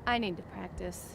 I need to practice.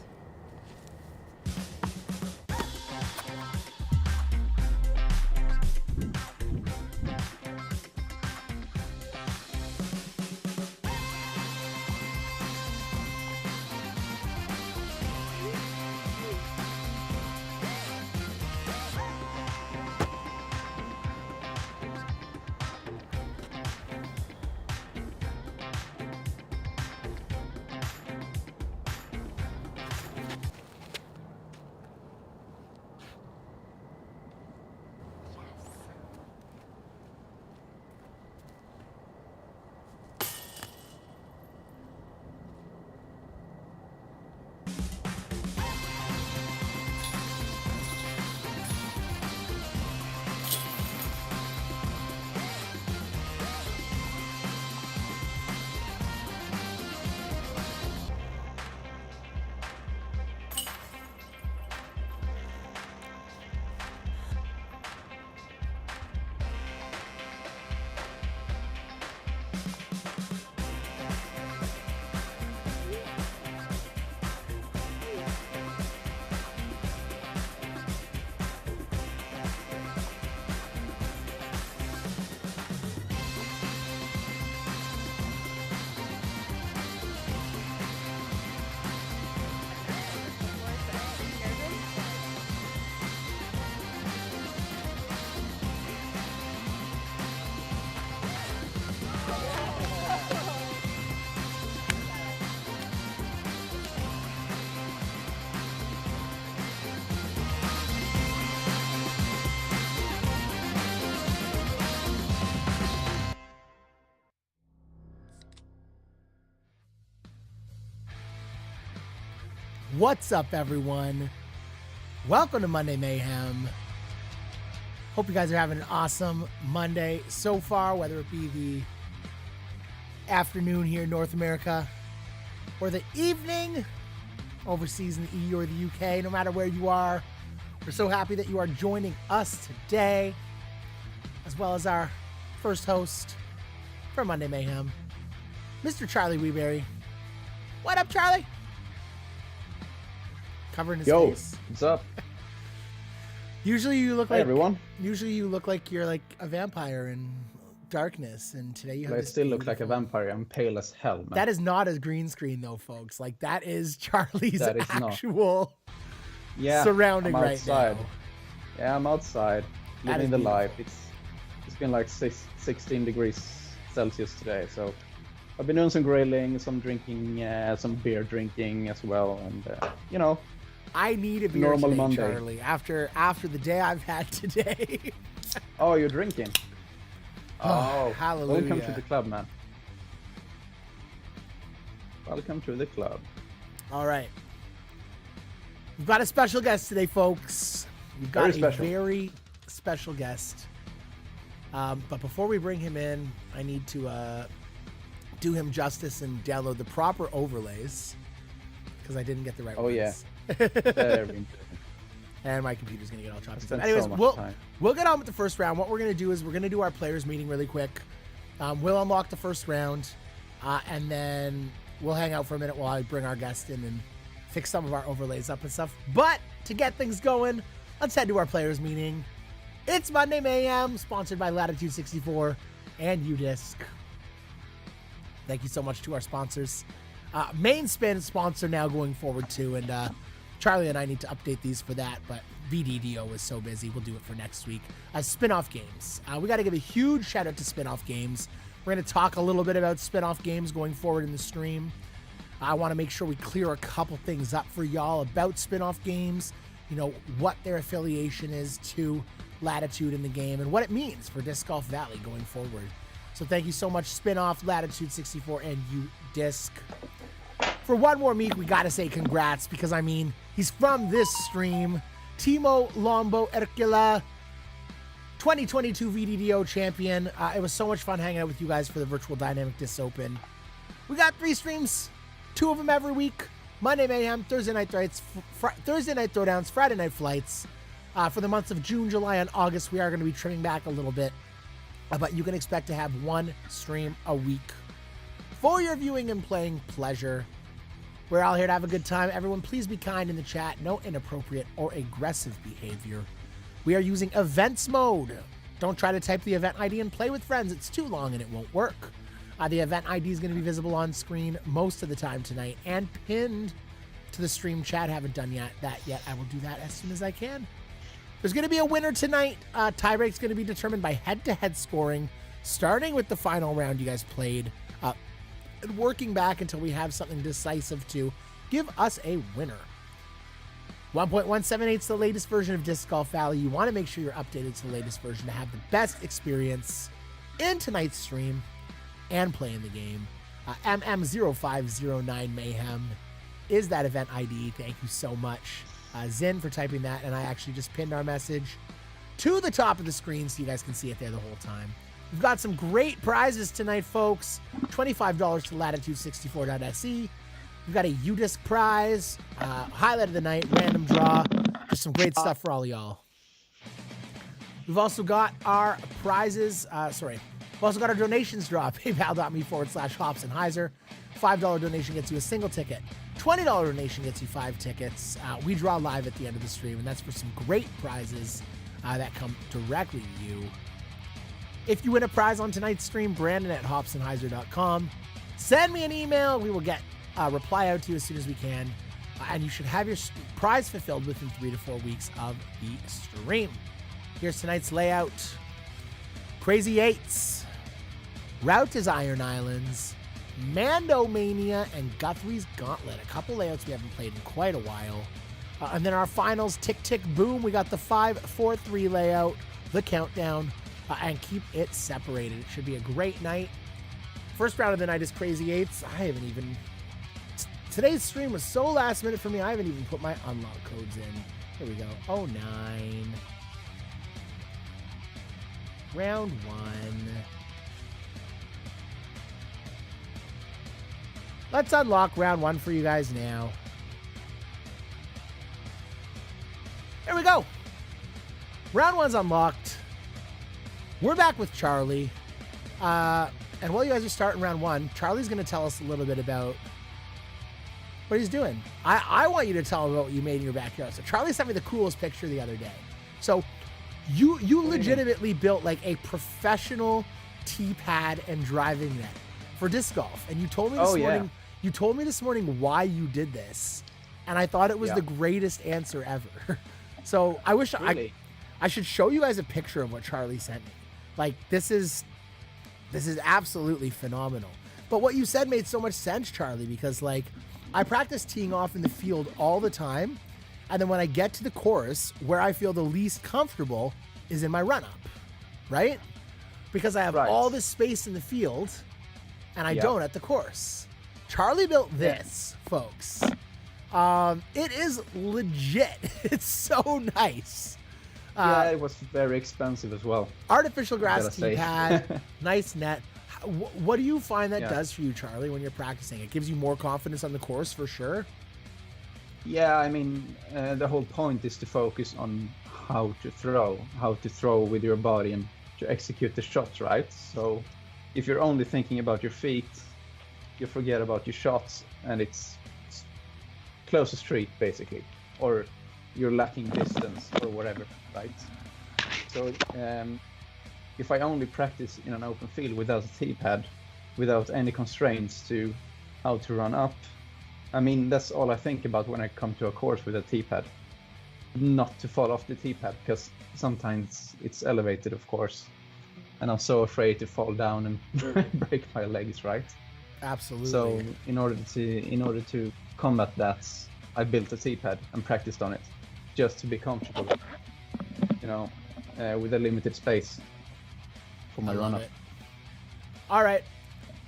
What's up, everyone? Welcome to Monday Mayhem. Hope you guys are having an awesome Monday so far, whether it be the afternoon here in North America or the evening overseas in the EU or the UK. No matter where you are, we're so happy that you are joining us today, as well as our first host for Monday Mayhem, Mr. Charlie Weeberry. What up, Charlie? Covering his face. What's up? Usually you look Hi, like everyone. Usually you look like you're like a vampire in darkness, and today you have. I still look like a vampire. I'm pale as hell, man. That is not a green screen, though, folks. Like that is Charlie's That is actual yeah, surrounding I'm right outside. now. Yeah, I'm outside That living is the beautiful. life. It's been like 16 degrees Celsius today, so I've been doing some grilling, some drinking, some beer drinking as well, and you know. I need a beer Normal today, Monday. Charlie. After the day I've had today. Oh, you're drinking? Oh, hallelujah. Welcome to the club, man. Welcome to the club. All right. We've got a special guest today, folks. We've got Very special. a very special guest. But before we bring him in, I need to do him justice and download the proper overlays because I didn't get the right ones. Yeah. Very important. And my computer's gonna get all choppy. Spent Anyways, so much we'll time. get on with the first round. What we're gonna do is we're gonna do our players meeting really quick. We'll unlock the first round, and then we'll hang out for a minute while I bring our guest in and fix some of our overlays up and stuff. But to get things going, let's head to our players meeting. It's Monday Mayhem, sponsored by Latitude 64 and UDisc. Thank you so much to our sponsors. Main Spin sponsor now going forward too, and Charlie and I need to update these for that, but VDDO is so busy. We'll do it for next week. Spinoff Games. We got to give a huge shout out to Spinoff Games. We're going to talk a little bit about Spinoff Games going forward in the stream. I want to make sure we clear a couple things up for y'all about Spinoff Games, you know, what their affiliation is to Latitude in the game and what it means for Disc Golf Valley going forward. So thank you so much, Spinoff, Latitude 64, and UDisc. For one more meet, we got to say congrats because, I mean, he's from this stream. Timo Lombo Erkila, 2022 VDDO champion. It was so much fun hanging out with you guys for the Virtual Dynamic Disc Open. We got 3 streams, 2 of them every week. Monday Mayhem, Thursday Night Throwdowns, Friday Night Flights. For the months of June, July, and August, we are going to be trimming back a little bit. But you can expect to have 1 stream a week for your viewing and playing pleasure. We're all here to have a good time. Everyone, please be kind in the chat. No inappropriate or aggressive behavior. We are using events mode. Don't try to type the event ID and play with friends. It's too long and it won't work. The event ID is going to be visible on screen most of the time tonight and pinned to the stream chat. Haven't done that yet. I will do that as soon as I can. There's going to be a winner tonight. Tiebreak's going to be determined by head-to-head scoring, starting with the final round you guys played, and working back until we have something decisive to give us a winner. 1.178 is the latest version of Disc Golf Valley. You want to make sure you're updated to the latest version to have the best experience in tonight's stream and playing the game. MM0509 Mayhem is that event ID. Thank you so much, Zin, for typing that. And I actually just pinned our message to the top of the screen so you guys can see it there the whole time. We've got some great prizes tonight, folks. $25 to Latitude64.se. We've got a U-Disc prize, highlight of the night, random draw. Just some great stuff for all y'all. We've also got our prizes. We've also got our donations draw. PayPal.me/Hops and $5 donation gets you a single ticket. $20 donation gets you 5 tickets. We draw live at the end of the stream, and that's for some great prizes that come directly to you. If you win a prize on tonight's stream, Brandon@hopsandheiser.com. Send me an email. We will get a reply out to you as soon as we can. And you should have your prize fulfilled within 3 to 4 weeks of the stream. Here's tonight's layout. Crazy Eights. Route is Iron Islands. Mando Mania and Guthrie's Gauntlet. A couple layouts we haven't played in quite a while. And then our finals, Tick Tick Boom. We got the 5-4-3 layout, the countdown, and keep it separated. It should be a great night. First round of the night is Crazy Eights. Today's stream was so last minute for me, I haven't even put my unlock codes in. Here we go. 09. Round 1. Let's unlock round 1 for you guys now. There we go. Round 1's unlocked. We're back with Charlie. And while you guys are starting round 1, Charlie's going to tell us a little bit about what he's doing. I want you to tell him about what you made in your backyard. So Charlie sent me the coolest picture the other day. So you legitimately built like a professional tee pad and driving net for disc golf. And you told me this morning. You told me this morning why you did this, and I thought it was the greatest answer ever. So I wish I should show you guys a picture of what Charlie sent me. Like this is absolutely phenomenal. But what you said made so much sense, Charlie, because like I practice teeing off in the field all the time, and then when I get to the course, where I feel the least comfortable is in my run-up, right? Because I have all this space in the field, and I don't at the course. Charlie built this, folks. It is legit. It's so nice. It was very expensive as well. Artificial grass tee pad, nice net. What do you find that does for you, Charlie, when you're practicing? It gives you more confidence on the course, for sure? Yeah, I mean, the whole point is to focus on how to throw with your body and to execute the shots, right? So if you're only thinking about your feet, you forget about your shots, and it's close to street, basically, or you're lacking distance or whatever, right? So if I only practice in an open field without a tee pad, without any constraints to how to run up, I mean, that's all I think about when I come to a course with a tee pad. Not to fall off the tee pad, because sometimes it's elevated, of course, and I'm so afraid to fall down and break my legs, right? Absolutely. So in order to combat that, I built a tee pad and practiced on it, just to be comfortable, with a limited space for my run-up. All right,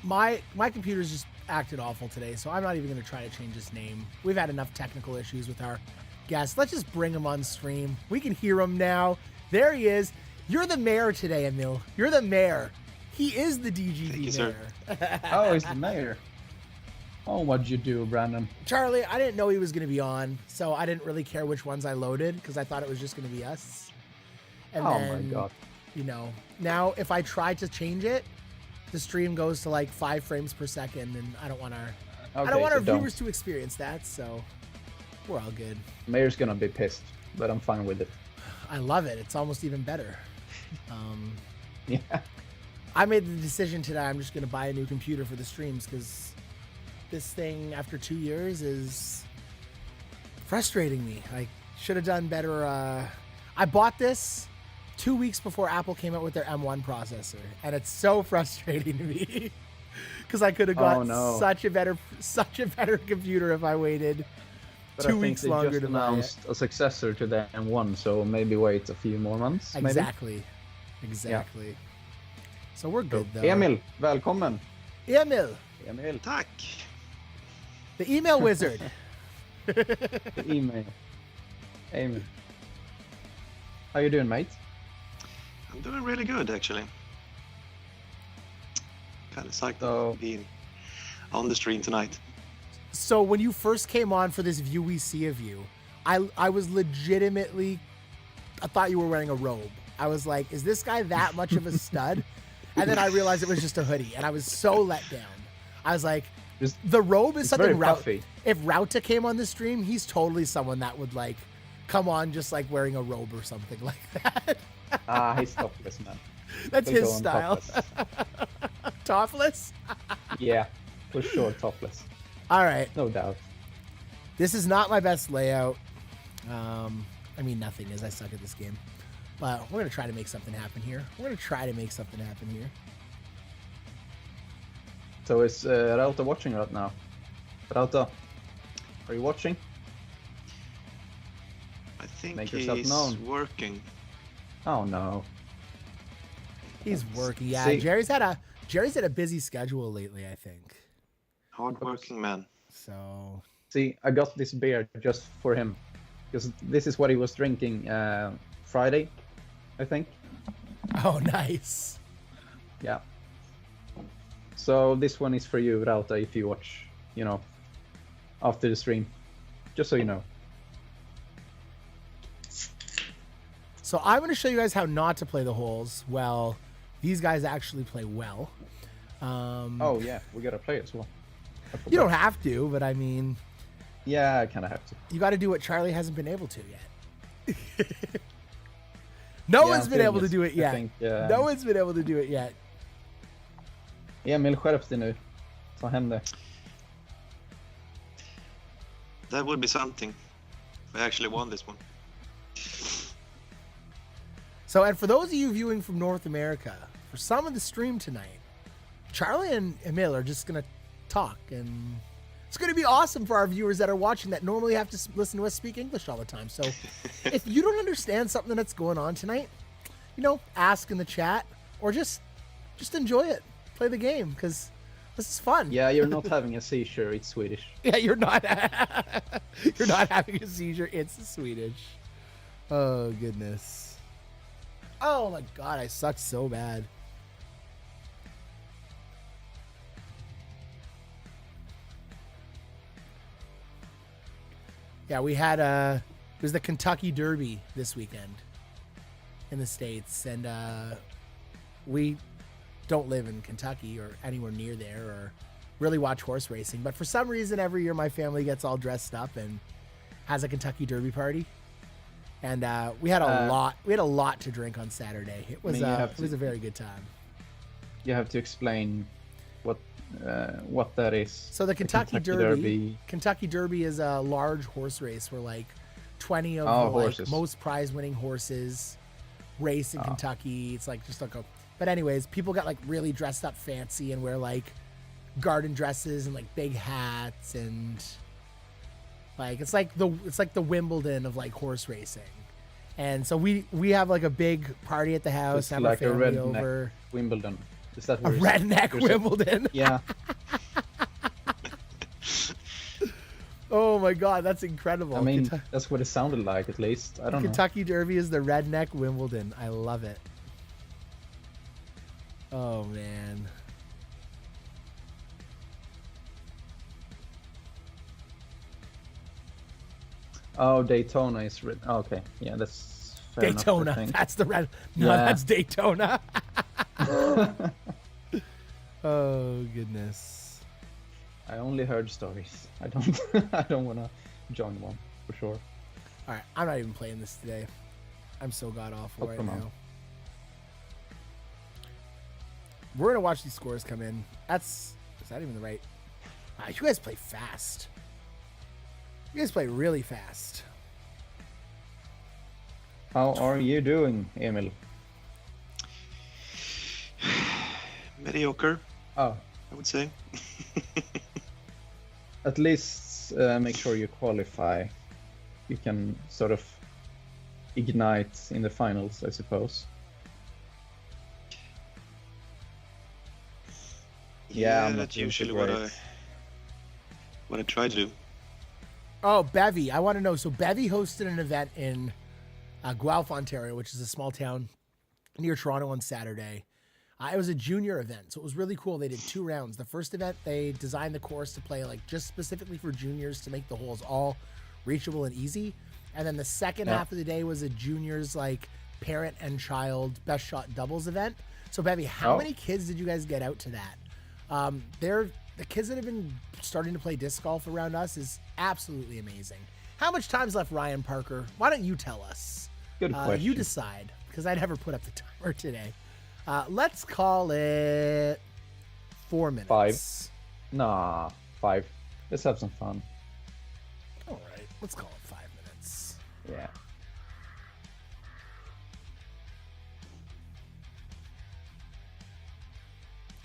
my computer's just acted awful today, so I'm not even going to try to change his name. We've had enough technical issues with our guest. Let's just bring him on stream. We can hear him now. There he is. You're the mayor today, Emil. You're the mayor. He is the DGV mayor. Oh, he's the mayor. Oh, what'd you do, Brandon? Charlie, I didn't know he was going to be on, so I didn't really care which ones I loaded because I thought it was just going to be us. And my God. Now if I try to change it, the stream goes to like 5 frames per second, and I don't want I Okay, don't want so our viewers to experience that, so we're all good. Mayor's gonna be pissed, but I'm fine with it. I love it. It's almost even better. Yeah. I made the decision today. I'm just going to buy a new computer for the streams because this thing, after 2 years, is frustrating me. I should have done better. I bought this 2 weeks before Apple came out with their M1 processor, and it's so frustrating to me because I could have got such a better computer if I waited But 2 I weeks think they longer just to buy it. announced a successor to the M1, so maybe wait a few more months. Exactly. Yeah. So we're good though. Emil, välkommen. Emil, Tack. the email wizard. The email. Emil. How you doing, mate? I'm doing really good, actually. Kind of psyched So- to be on the stream tonight. So when you first came on for this view we see of you, I was legitimately, I thought you were wearing a robe. I was like, is this guy that much of a stud? And then I realized it was just a hoodie, and I was so let down. I was like, the robe is something very puffy. If Rauta came on the stream, he's totally someone that would like come on just like wearing a robe or something like that. He's topless, man. That's He'll his go on style. topless. Topless? Yeah, for sure, topless. All right. No doubt. This is not my best layout. I mean, nothing is. I suck at this game. But we're going to try to make something happen here. So is Rauta watching right now? Rauta, are you watching? I think Make yourself he's known. working. Oh no. He's working. Yeah, See- Jerry's had a busy schedule lately, I think. Hard-working man. So, See, I got this beer just for him. Because this is what he was drinking Friday, I think. oh, nice. Yeah. So this one is for you, Rauta, if you watch, after the stream. Just so you know. So I'm going to show you guys how not to play the holes. Well, these guys actually play well. Oh yeah, we gotta play as well. I You don't forgot. have to, but I mean, Yeah, I kind of have to. you got to do what Charlie hasn't been able to yet. No Yeah, one's I'm been feeling able to it. do it I yet. think, No one's been able to do it yet. Emil, skärp dig nu. Ta hem det. That would be something. I actually won this one. So, and for those of you viewing from North America, for some of the stream tonight, Charlie and Emil are just going to talk, and it's going to be awesome for our viewers that are watching that normally have to listen to us speak English all the time. So, if you don't understand something that's going on tonight, ask in the chat or just enjoy it. Play the game because this is fun. Yeah, you're not having a seizure. It's Swedish. Yeah, you're not having a seizure. It's Swedish. Oh, goodness. Oh, my God. I sucked so bad. Yeah, we had it was the Kentucky Derby this weekend in the States, and we don't live in Kentucky or anywhere near there or really watch horse racing, but for some reason every year my family gets all dressed up and has a Kentucky Derby party, and we had a lot to drink on Saturday. It was it was a very good time. You have to explain what that is. So the Kentucky Derby is a large horse race where like 20 of the horses. most prize winning horses race in Kentucky. It's like just like a, but anyways, people got like really dressed up fancy and wear like garden dresses and like big hats, and like it's like the Wimbledon of like horse racing. And so we have like a big party at the house, It's have like our a family redneck over. Wimbledon. Is that A what you're saying? redneck Wimbledon. Yeah. Oh my God, that's incredible. I mean, that's what it sounded like, at least. I don't know. Kentucky Derby is the redneck Wimbledon. I love it. Oh man. Oh, Daytona is red. Oh, okay, yeah, that's fair enough, I Daytona. think. That's the red. No, Yeah. that's Daytona. Oh goodness. I only heard stories. I don't I don't want to join one for sure. All right, I'm not even playing this today. I'm so god awful right now. We're gonna watch these scores come in. Is that even the right? You guys play fast. You guys play really fast. How are you doing, Emil? Mediocre, Oh, I would say. at least make sure you qualify. You can sort of ignite in the finals, I suppose. Yeah, I'm not that's doing so usually great. what I try to do. Oh, Bevy, I want to know. So Bevy hosted an event in Guelph, Ontario, which is a small town near Toronto on Saturday. It was a junior event, so it was really cool. They did 2 rounds. The first event, they designed the course to play like just specifically for juniors to make the holes all reachable and easy. And then the second half of the day was a juniors like parent and child best shot doubles event. So Bevy, how many kids did you guys get out to that? The kids that have been starting to play disc golf around us is absolutely amazing. How much time's left, Ryan Parker? Why don't you tell us? Good question. You decide, because I never put up the timer today. Let's call it 4 minutes. 5. Nah, 5. Let's have some fun. All right, let's call it 5 minutes. Yeah.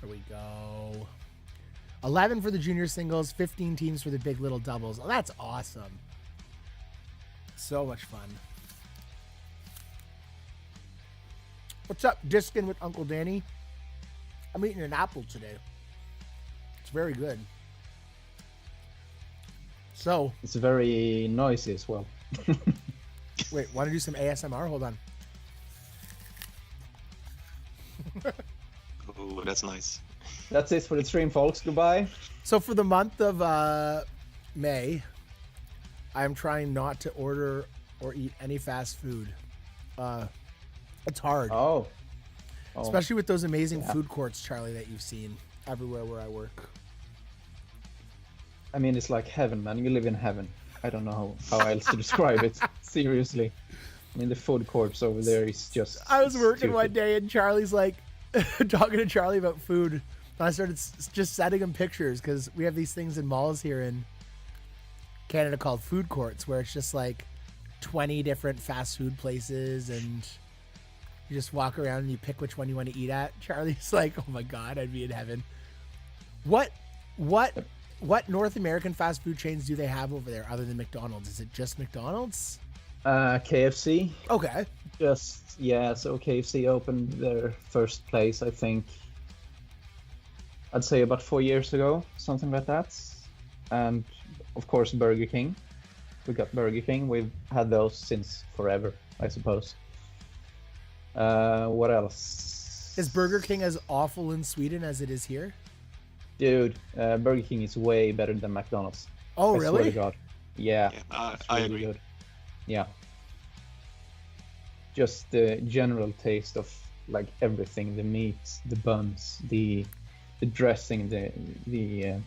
Here we go. 11 for the junior singles, 15 teams for the big little doubles. Oh, that's awesome. So much fun. What's up, Diskin with Uncle Danny? I'm eating an apple today. It's very good. So. It's very noisy as well. Wait, want to do some ASMR? Hold on. Oh, that's nice. That's it for the stream, folks. Goodbye. So for the month of May, I'm trying not to order or eat any fast food. It's hard. Oh. Especially with those amazing food courts, Charlie, that you've seen everywhere where I work. I mean, it's like heaven, man. You live in heaven. I don't know how else to describe it. Seriously. I mean, the food courts over there is just I was working stupid. one day and Charlie's like, talking to Charlie about food. And I started just sending him pictures because we have these things in malls here in Canada called food courts where it's just like 20 different fast food places and you just walk around and you pick which one you want to eat at. Charlie's like, oh my God, I'd be in heaven. What North American fast food chains do they have over there other than McDonald's? Is it just McDonald's? KFC. Okay. So KFC opened their first place, I think, I'd say about 4 years ago, something like that. And of course, Burger King. We got Burger King. We've had those since forever, I suppose. What else? Is Burger King as awful in Sweden as it is here? Dude, Burger King is way better than McDonald's. Oh, I really? swear to God. Yeah. I really agree. Good. Yeah. Just the general taste of like everything, the meat, the buns, the dressing, the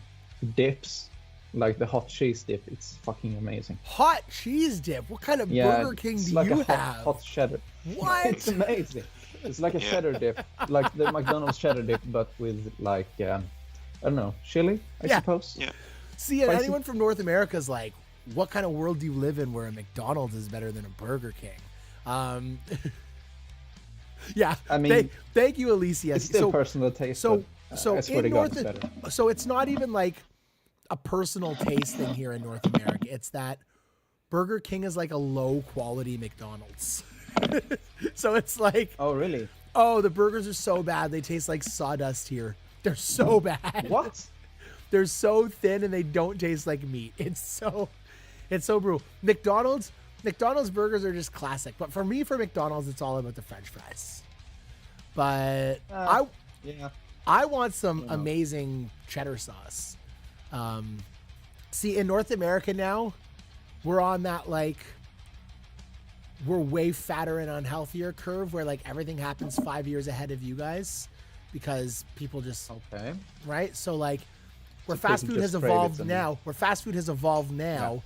dips, like the hot cheese dip. It's fucking amazing. Hot cheese dip? What kind of Burger King it's do like you a have? hot cheddar. What? It's amazing. It's like a cheddar dip, like the McDonald's cheddar dip, but with like I don't know, chili, I suppose. Yeah. See, and Spicy. anyone from North America is like, what kind of world do you live in where a McDonald's is better than a Burger King? Yeah, I mean, thank you, Alicia. It's still personal taste. but, I swear to God, it's better. So it's not even like a personal taste thing here in North America. It's that Burger King is like a low quality McDonald's. So it's like, Oh, really? oh, the burgers are so bad. They taste like sawdust here. They're so bad. What? They're so thin and they don't taste like meat. It's so brutal. McDonald's burgers are just classic. But for me, for McDonald's, it's all about the French fries. But I want some amazing cheddar sauce. See, in North America now, we're on that like we're way fatter and unhealthier curve where like everything happens 5 years ahead of you guys because people just Okay. right. So like where So fast people food just has crave it evolved and- now,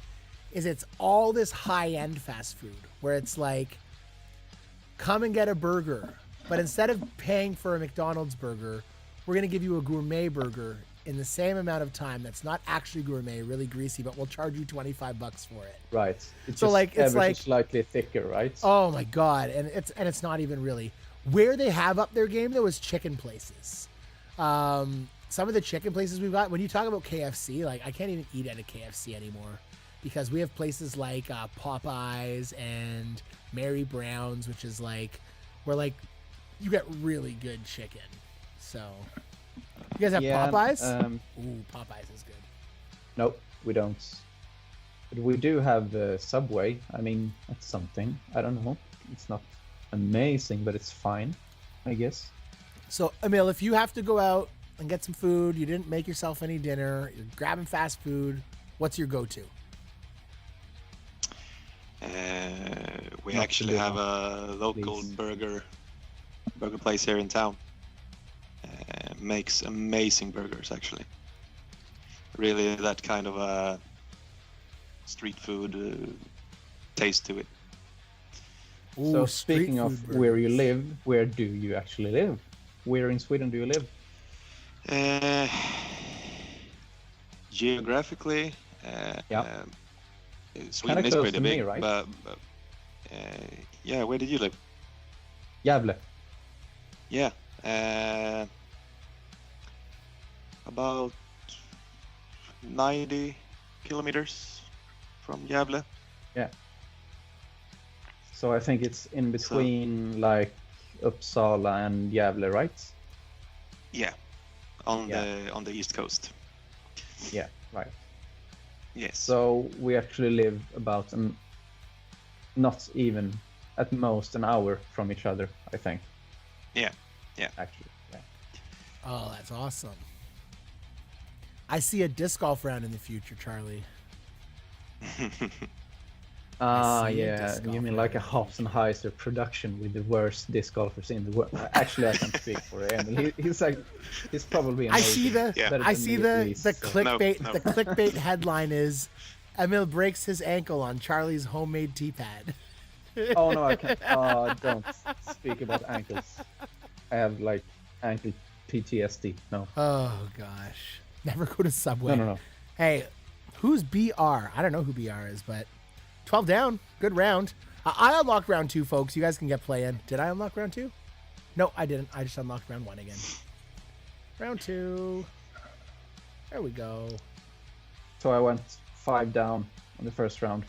is it's all this high-end fast food where it's like, come and get a burger, but instead of paying for a McDonald's burger, we're going to give you a gourmet burger in the same amount of time that's not actually gourmet, really greasy, but we'll charge you $25 for it. Right. It's So, just like, it's ever so like- slightly thicker, right? Oh my god, and it's not even really. Where they have up their game though is chicken places. Some of the chicken places we've got, when you talk about KFC, like I can't even eat at a KFC anymore because we have places like Popeyes and Mary Brown's, which is like where like you get really good chicken. So you guys have Popeyes? Ooh, Popeyes is good. No, we don't. But we do have Subway. I mean, that's something. I don't know. It's not amazing, but it's fine, I guess. So, Emil, if you have to go out and get some food, you didn't make yourself any dinner, you're grabbing fast food, what's your go-to? We Not actually too have long, a local please. burger place here in town. Makes amazing burgers, actually. Really, that kind of a street food taste to it. Ooh, So street speaking of food where you burgers. live, where do you actually live? Where in Sweden do you live? Geographically, Yeah. Sweden Kinda is close pretty to me, big, right? but yeah, where did you live? Gävle. Yeah, about 90 kilometers from Gävle. Yeah. So I think it's in between like Uppsala and Gävle, right? Yeah, on the east coast. Yeah, right. Yes. So we actually live about not even at most an hour from each other, I think. Yeah. Actually, yeah. Oh, that's awesome. I see a disc golf round in the future, Charlie. Ah, see a yeah. disc You golf mean like a round. Hofstenheiser production with the worst disc golfers in the world? Actually, I can't speak for him. He's probably I amazing. see the Yeah. Better I than see me, the at least, the so- clickbait No. the clickbait headline is Emil breaks his ankle on Charlie's homemade tee pad. Oh no, I can't. Don't speak about ankles. I have like ankle PTSD. No. Oh gosh. Never go to Subway. No. Hey, who's BR? I don't know who BR is, but 12 down. Good round. I unlocked round 2, folks. You guys can get play in. Did I unlock round 2? No, I didn't. I just unlocked round 1 again. Round 2. There we go. So I went 5 down on the first round.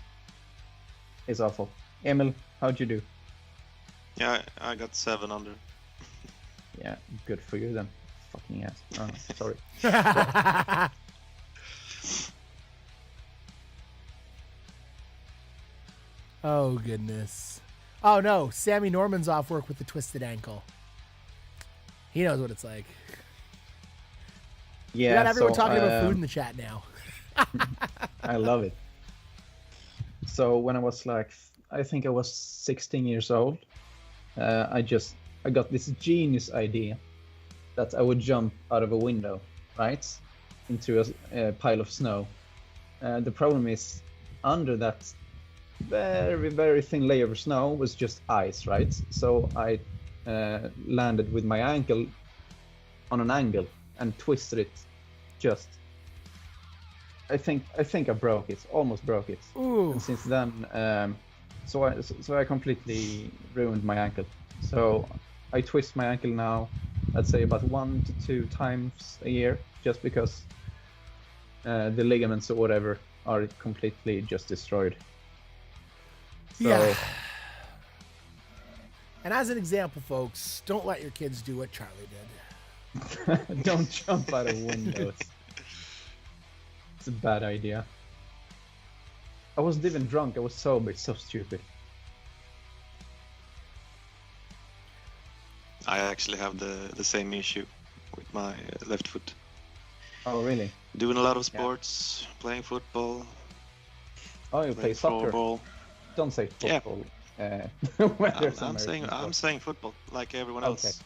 It's awful. Emil, how'd you do? Yeah, I got 7 under. Yeah, good for you then. Fucking ass. Oh, sorry. Oh, goodness. Oh, no. Sammy Norman's off work with the twisted ankle. He knows what it's like. We Yeah, got everyone so, talking about food in the chat now. I love it. So when I was like, I think I was 16 years old, I got this genius idea that I would jump out of a window, right, into a pile of snow. The problem is, under that very, very thin layer of snow was just ice, right? So I landed with my ankle on an angle and twisted it. Just, I think I broke it, almost broke it. Ooh. And since then, so I completely ruined my ankle. So I twist my ankle now, I'd say about 1 to 2 times a year, just because the ligaments or whatever are completely just destroyed. So, Yeah. And as an example, folks, don't let your kids do what Charlie did. don't jump out of windows. It's a bad idea. I wasn't even drunk, I was sober, it's so stupid. I actually have the same issue with my left foot. Oh, really? Doing a lot of sports, playing football, Oh, you play playing soccer? floorball. Don't say Yeah. football. Where there's I'm American saying sport. football like everyone Okay. else.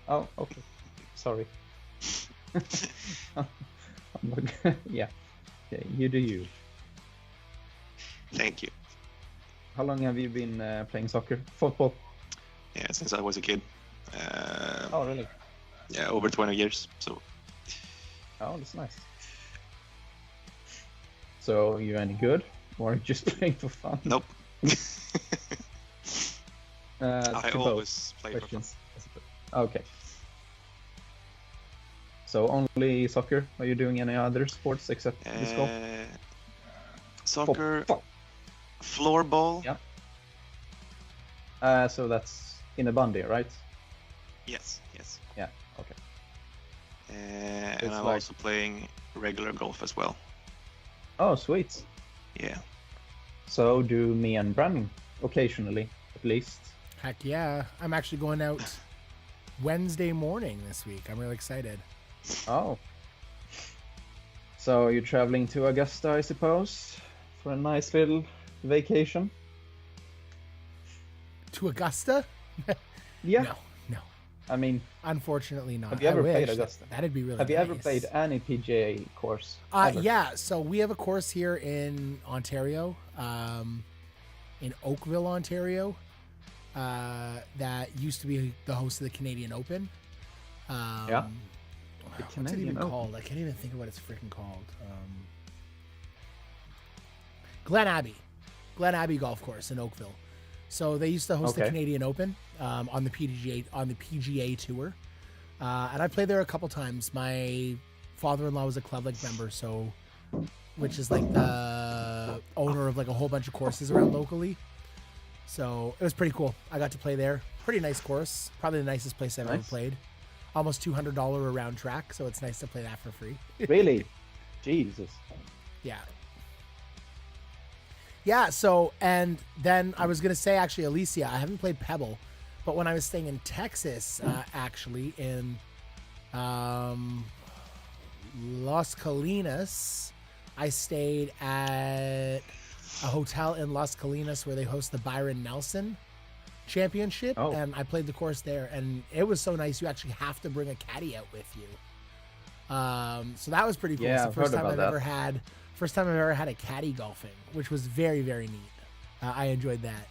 Oh, okay. Sorry. Yeah. Okay, you do you. Thank you. How long have you been playing soccer? Football? Yeah, since I was a kid. Oh, really? Yeah, over 20 years. So Oh, that's nice. So, you any good? Or just playing for fun? nope. I to always both play for fun. questions. Okay. So only soccer? Are you doing any other sports except disc golf? Soccer, floorball. Yeah. So that's in a Bundy, right? Yes, yes. Yeah. Okay. And It's I'm like- also playing regular golf as well. Oh, sweet. Yeah. So do me and Brandon occasionally, at least. Heck yeah. I'm actually going out Wednesday morning this week. I'm really excited. Oh. So you're traveling to Augusta, I suppose, for a nice little vacation? To Augusta? Yeah. No. I mean, Unfortunately not. have you ever I wish. played Augusta? That'd be really have you ever nice. played any PGA course? Ever? Yeah, so we have a course here in Ontario, in Oakville, Ontario, that used to be the host of the Canadian Open. Yeah. What's it Canadian even Open. called? I can't even think of what it's freaking called. Glen Abbey Golf Course in Oakville. So they used to host the Okay. Canadian Open on the PGA Tour, and I played there a couple times. My father-in-law was a club like member, so which is like the owner of like a whole bunch of courses around locally. So it was pretty cool. I got to play there. Pretty nice course. Probably the nicest place I've ever Nice. played. Almost $200 a round track, so it's nice to play that for free. Really? Jesus. Yeah. Yeah, so, and then I was going to say, actually, Alicia, I haven't played Pebble, but when I was staying in Texas, actually, in Las Colinas, I stayed at a hotel in Las Colinas where they host the Byron Nelson Championship, Oh. and I played the course there, and it was so nice. You actually have to bring a caddy out with you. So that was pretty cool. Yeah, It's the I've first heard time about I've that. ever had. First time I've ever had a caddy golfing, which was very, very neat. I enjoyed that.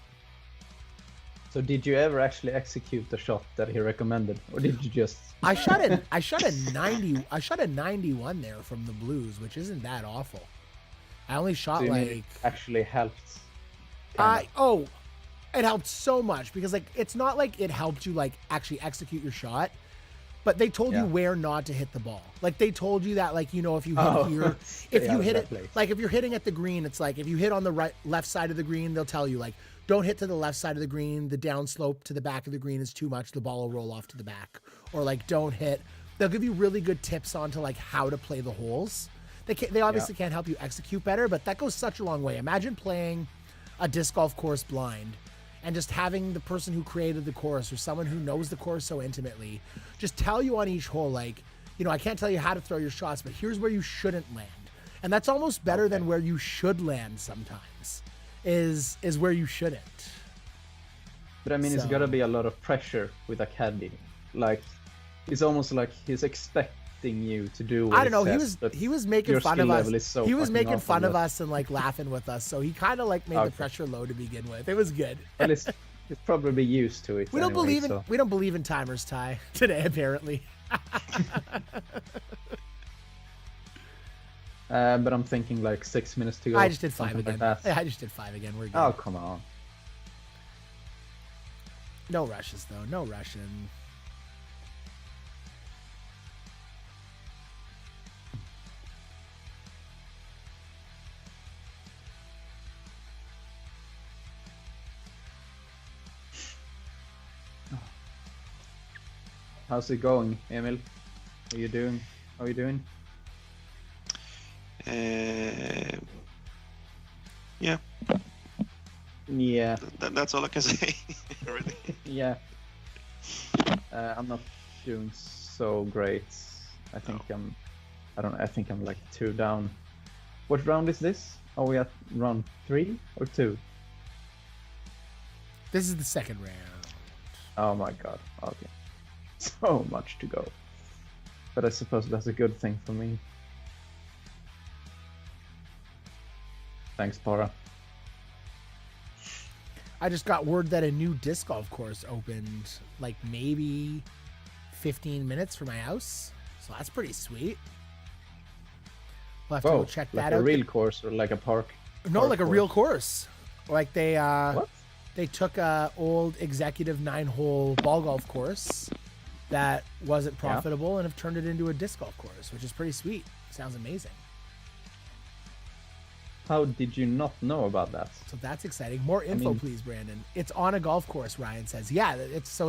So did you ever actually execute the shot that he recommended, or did you just? I shot a 90. I shot a 91 there from the blues, which isn't that awful. I only shot So you mean like it actually helped? kind of? it helped so much because like it's not like it helped you like actually execute your shot, but they told you Yeah. where not to hit the ball. Like they told you that like, you know, if you hit Oh. here, Stay if out you of hit that it, place. like if you're hitting at the green, it's like if you hit on the left side of the green, they'll tell you like don't hit to the left side of the green. The downslope to the back of the green is too much. The ball will roll off to the back. Or like don't hit. They'll give you really good tips on to like how to play the holes. They obviously can't help you execute better, but that goes such a long way. Imagine playing a disc golf course blind and just having the person who created the course or someone who knows the course so intimately just tell you on each hole, like, you know, I can't tell you how to throw your shots, but here's where you shouldn't land. And that's almost better than where you should land sometimes, is where you shouldn't. But I mean, it's So- got to be a lot of pressure with a caddy. Like, it's almost like he's expecting you to do. What I don't know. says, but He was making your fun of skill us. level is so He was fucking making awful fun of that- us and like laughing with us. So he kind of like made the Okay. pressure low to begin with. It was good. Well, it's probably used to it. We don't anyway, believe in timers, Ty, today apparently. But I'm thinking like 6 minutes to go. I just did 5 something again. like that. I just did 5 again. We're good. Oh, come on. No rushes though. No rushing. How's it going, Emil? How you doing? How are you doing? Yeah, Yeah, that's all I can say. Really. yeah. I'm not doing so great. I think I don't know. I think I'm like 2 down. What round is this? Are we at round 3 or 2? This is the second round. Oh my god. Okay. So much to go. But I suppose that's a good thing for me. Thanks, Para. I just got word that a new disc golf course opened like maybe 15 minutes from my house. So that's pretty sweet. We'll have to go check that out. Like a real course or like a park? No, like a real course. Like they What? they took a old executive 9-hole ball golf course that wasn't profitable and have turned it into a disc golf course, which is pretty sweet. Sounds amazing. How did you not know about that? So that's exciting. More info, please, Brandon. It's on a golf course, Ryan says. Yeah, it's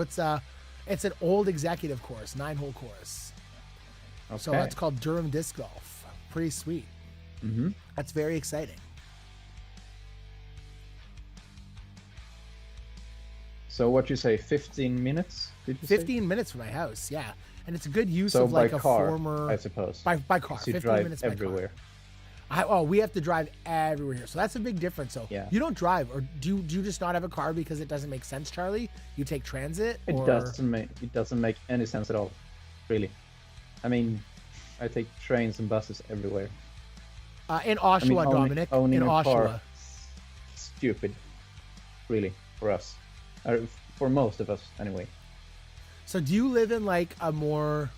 an old executive course, 9-hole course. Okay. So that's called Durham Disc Golf. Pretty sweet. Mm-hmm. That's very exciting. So what you say, 15 minutes? Did you 15 minutes from my house, yeah. And it's a good use so of like by a car, former... I suppose. By car, you 15 drive minutes by everywhere. car. We have to drive everywhere here. So that's a big difference. So yeah. You don't drive, or do you just not have a car because it doesn't make sense, Charlie? You take transit? It doesn't make any sense at all, really. I mean, I take trains and buses everywhere. In Oshawa, Dominic. Owning in a Oshawa. car, stupid, really, for us. Or for most of us, anyway. So do you live in like a more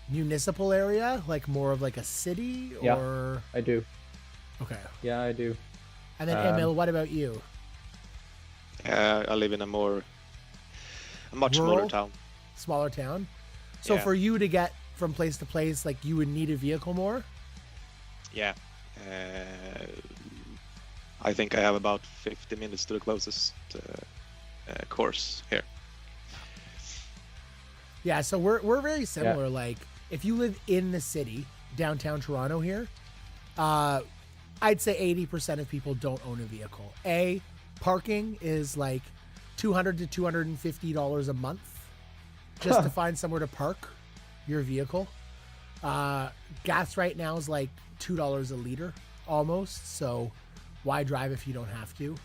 municipal area, like more of like a city, or? Yeah, I do. Okay. Yeah, I do. And then Emil, what about you? I live in a much smaller town. Smaller town. So for you to get from place to place, like you would need a vehicle more? Yeah. I think I have about 50 minutes to the closest course here. Yeah, so we're very similar. Like if you live in the city, downtown Toronto here, I'd say 80% of people don't own a vehicle. Parking is like $200 to $250 a month just to find somewhere to park your vehicle. Gas right now is like $2 a liter almost. So why drive if you don't have to?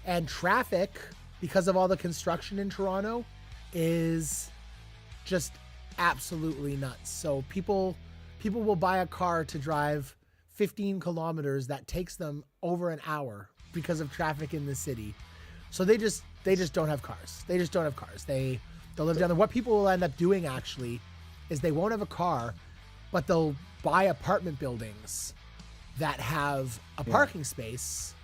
And traffic, because of all the construction in Toronto, is just absolutely nuts. So people will buy a car to drive 15 kilometers that takes them over an hour because of traffic in the city. So they just don't have cars. They'll live down there. What people will end up doing actually is they won't have a car, but they'll buy apartment buildings that have a parking space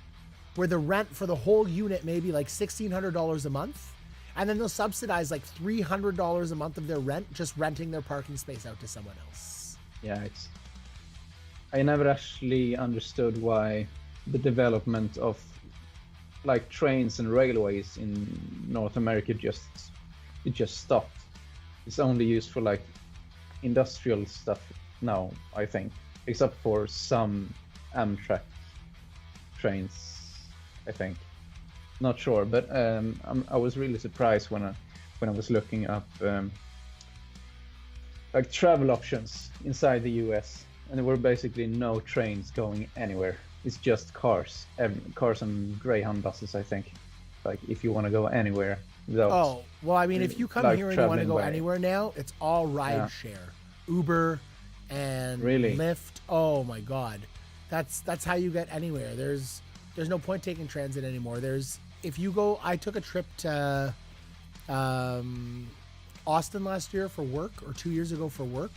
where the rent for the whole unit may be like $1,600 a month. And then they'll subsidize like $300 a month of their rent, just renting their parking space out to someone else. Yeah, I never actually understood why the development of like trains and railways in North America just stopped. It's only used for like industrial stuff now, I think, except for some Amtrak trains, I think. Not sure, but I was really surprised when I was looking up like travel options inside the US, and there were basically no trains going anywhere. It's just cars and Greyhound buses, I think. Like if you want to go anywhere without. Oh well, I mean, if you come like here and you want to go by anywhere now, it's all ride share, Uber, and really? Lyft. Oh my God, that's how you get anywhere. There's no point taking transit anymore. If you go, I took a trip to Austin last year for work, or 2 years ago for work.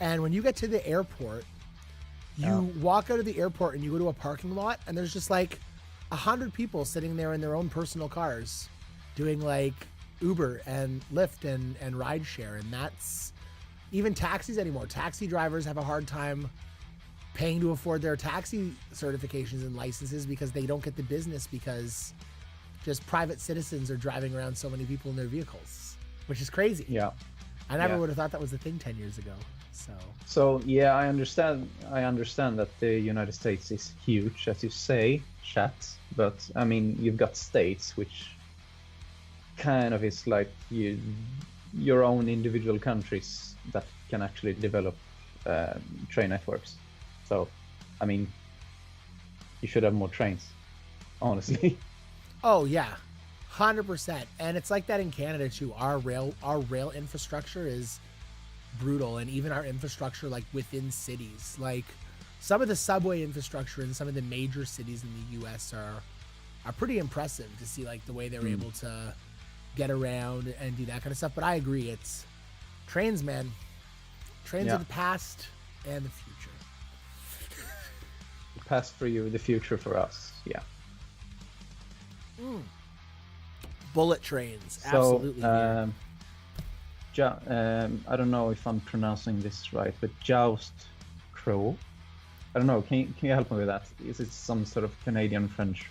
And when you get to the airport, you walk out of the airport and you go to a parking lot, and there's just like 100 people sitting there in their own personal cars doing like Uber and Lyft and rideshare. And that's even taxis anymore. Taxi drivers have a hard time paying to afford their taxi certifications and licenses because they don't get the business because just private citizens are driving around so many people in their vehicles, which is crazy. Yeah. I never would have thought that was the thing 10 years ago. So yeah, I understand that the United States is huge, as you say, chat, but I mean, you've got states which kind of is like your own individual countries that can actually develop train networks. So, I mean, you should have more trains, honestly. Oh yeah, 100%. And it's like that in Canada too. Our rail infrastructure is brutal, and even our infrastructure like within cities. Like some of the subway infrastructure in some of the major cities in the U.S. are pretty impressive to see, like the way they're able to get around and do that kind of stuff. But I agree, it's trains, man. Trains are the past and the future. The past for you, the future for us. Yeah. Bullet trains, So, absolutely. I don't know if I'm pronouncing this right, but Joust Crow. I don't know. Can you help me with that? Is it some sort of Canadian French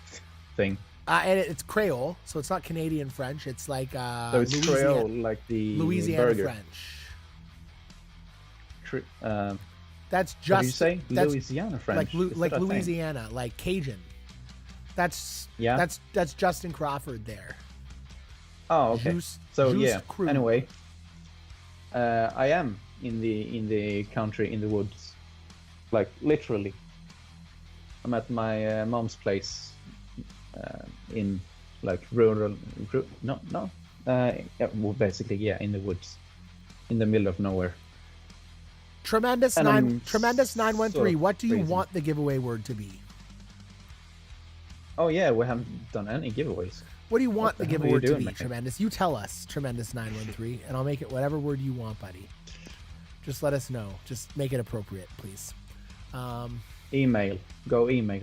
thing? And it's Creole, so it's not Canadian French. It's like So it's Creole, like the Louisiana burger. French. What That's did just you say? that's Louisiana French. like Is that a thing? Louisiana, like Cajun. That's Justin Crawford there. Oh, okay. So Juice yeah. Crew. Anyway, I am in the country, in the woods, like literally. I'm at my mom's place in like rural. Well, basically, yeah, in the woods, in the middle of nowhere. Tremendous And I'm 913. sort of What do you crazy. want the giveaway word to be? Oh yeah, we haven't done any giveaways. What do you want the the hell are giveaway you word to doing, be, man? Tremendous? You tell us, Tremendous 913, and I'll make it whatever word you want, buddy. Just let us know. Just make it appropriate, please. Email. Go email.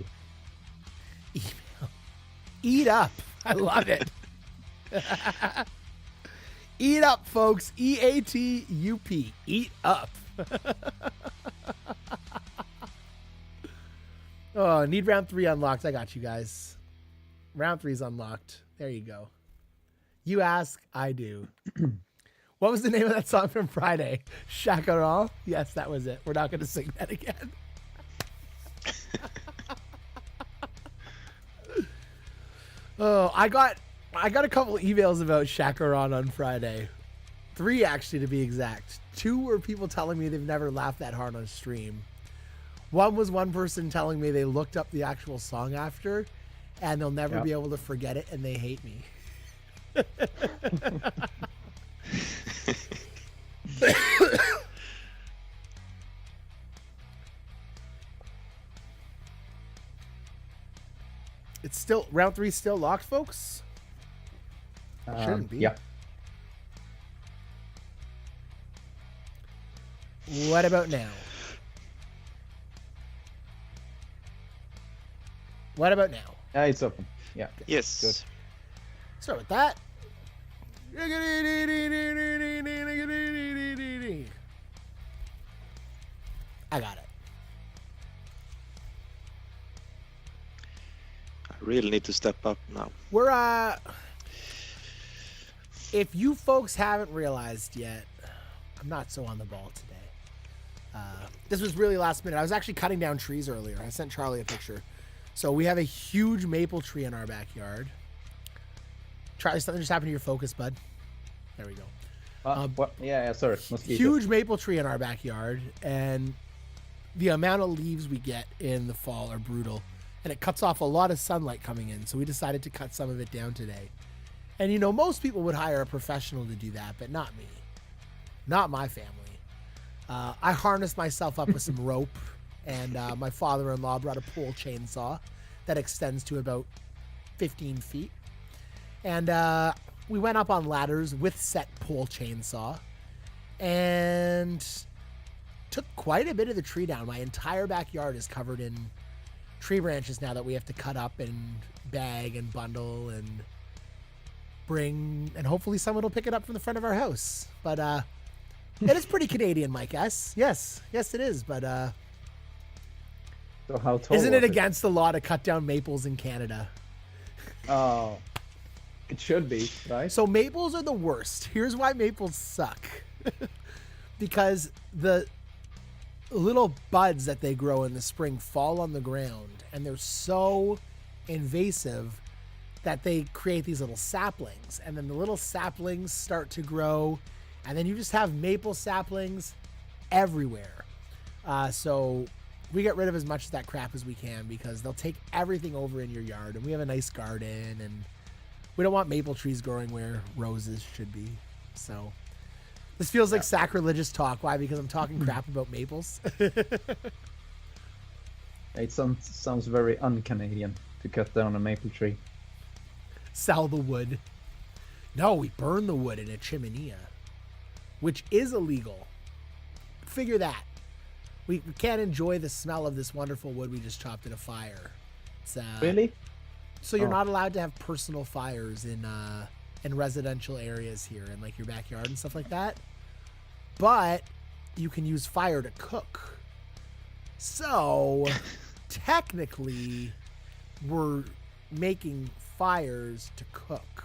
Email. Eat up. I love it. Eat up, folks. EATUP. Eat up. Oh, need round 3 unlocked. I got you guys. Round 3 is unlocked. There you go. You ask, I do. What was the name of that song from Friday? Chacaral? Yes, that was it. We're not going to sing that again. Oh, I got a couple emails about Chacaron on Friday. 3 actually, to be exact. 2 were people telling me they've never laughed that hard on stream. One was one person telling me they looked up the actual song after and they'll never be able to forget it and they hate me. It's still round 3 still locked, folks. Shouldn't be. Yeah. What about now? What about now? It's open. Yeah. Yes. Good. Start with that. I got it. I really need to step up now. We're if you folks haven't realized yet, I'm not so on the ball today. This was really last minute. I was actually cutting down trees earlier. I sent Charlie a picture. So we have a huge maple tree in our backyard. Charlie, something just happened to your focus, bud. There we go. What? Yeah, sorry. Mosquito. Huge maple tree in our backyard, and the amount of leaves we get in the fall are brutal, and it cuts off a lot of sunlight coming in. So we decided to cut some of it down today. And you know, most people would hire a professional to do that, but not me. Not my family. I harnessed myself up with some rope, and my father-in-law brought a pole chainsaw that extends to about 15 feet. And we went up on ladders with set pole chainsaw and took quite a bit of the tree down. My entire backyard is covered in tree branches now that we have to cut up and bag and bundle and bring, and hopefully someone will pick it up from the front of our house. But it is pretty Canadian, Mike S. Yes, it is. But So how tall isn't was it against the law to cut down maples in Canada? Oh, it should be, right? So maples are the worst. Here's why maples suck. Because the little buds that they grow in the spring fall on the ground, and they're so invasive that they create these little saplings, and then the little saplings start to grow, and then you just have maple saplings everywhere. So we get rid of as much of that crap as we can because they'll take everything over in your yard, and we have a nice garden, and we don't want maple trees growing where roses should be. So this feels like sacrilegious talk. Why? Because I'm talking crap about maples. It sounds very un-Canadian to cut down a maple tree. Sell the wood. No, we burn the wood in a chimenea, which is illegal. Figure that. We can't enjoy the smell of this wonderful wood we just chopped in a fire. It's, Really? So you're not allowed to have personal fires in residential areas here, in like your backyard and stuff like that. But you can use fire to cook. So technically, we're making fires to cook,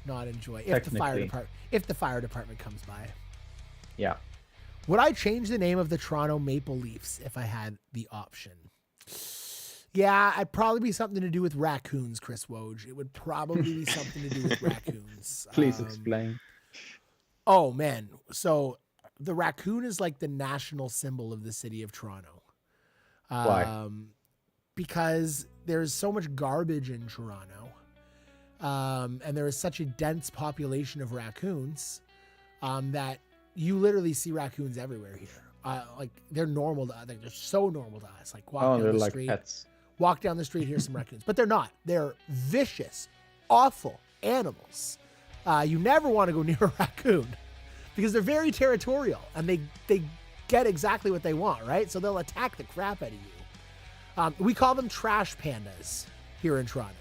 not enjoy. If the fire department comes by. Yeah. Would I change the name of the Toronto Maple Leafs if I had the option? Yeah, I'd probably be something to do with raccoons, Chris Woj. It would probably be something to do with raccoons. Please explain. Oh, man. So the raccoon is like the national symbol of the city of Toronto. Why? Because there's so much garbage in Toronto. And there is such a dense population of raccoons that you literally see raccoons everywhere here. Like they're normal to us. They're so normal to us. Like walk down the street. Pets. Walk down the street, here's some raccoons. But they're not. They're vicious, awful animals. You never want to go near a raccoon because they're very territorial and they get exactly what they want, right? So they'll attack the crap out of you. We call them trash pandas here in Toronto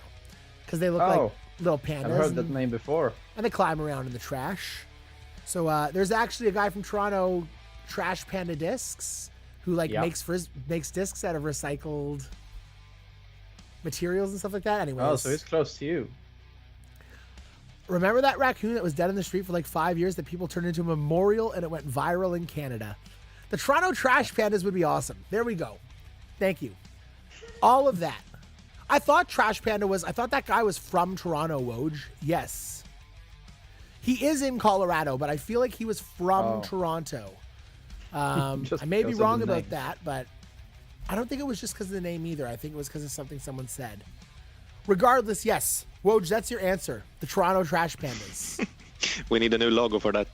because they look like little pandas. I've heard that name before. And they climb around in the trash. So there's actually a guy from Toronto, Trash Panda Discs, who makes discs out of recycled materials and stuff like that. Anyways. Oh, so he's close to you. Remember that raccoon that was dead in the street for like 5 years that people turned into a memorial and it went viral in Canada? The Toronto Trash Pandas would be awesome. There we go. Thank you. All of that. I thought that guy was from Toronto, Woj. Yes. He is in Colorado, but I feel like he was from Toronto. I may be wrong about that, but I don't think it was just because of the name either. I think it was because of something someone said. Regardless, yes. Woj, that's your answer. The Toronto Trash Pandas. We need a new logo for that.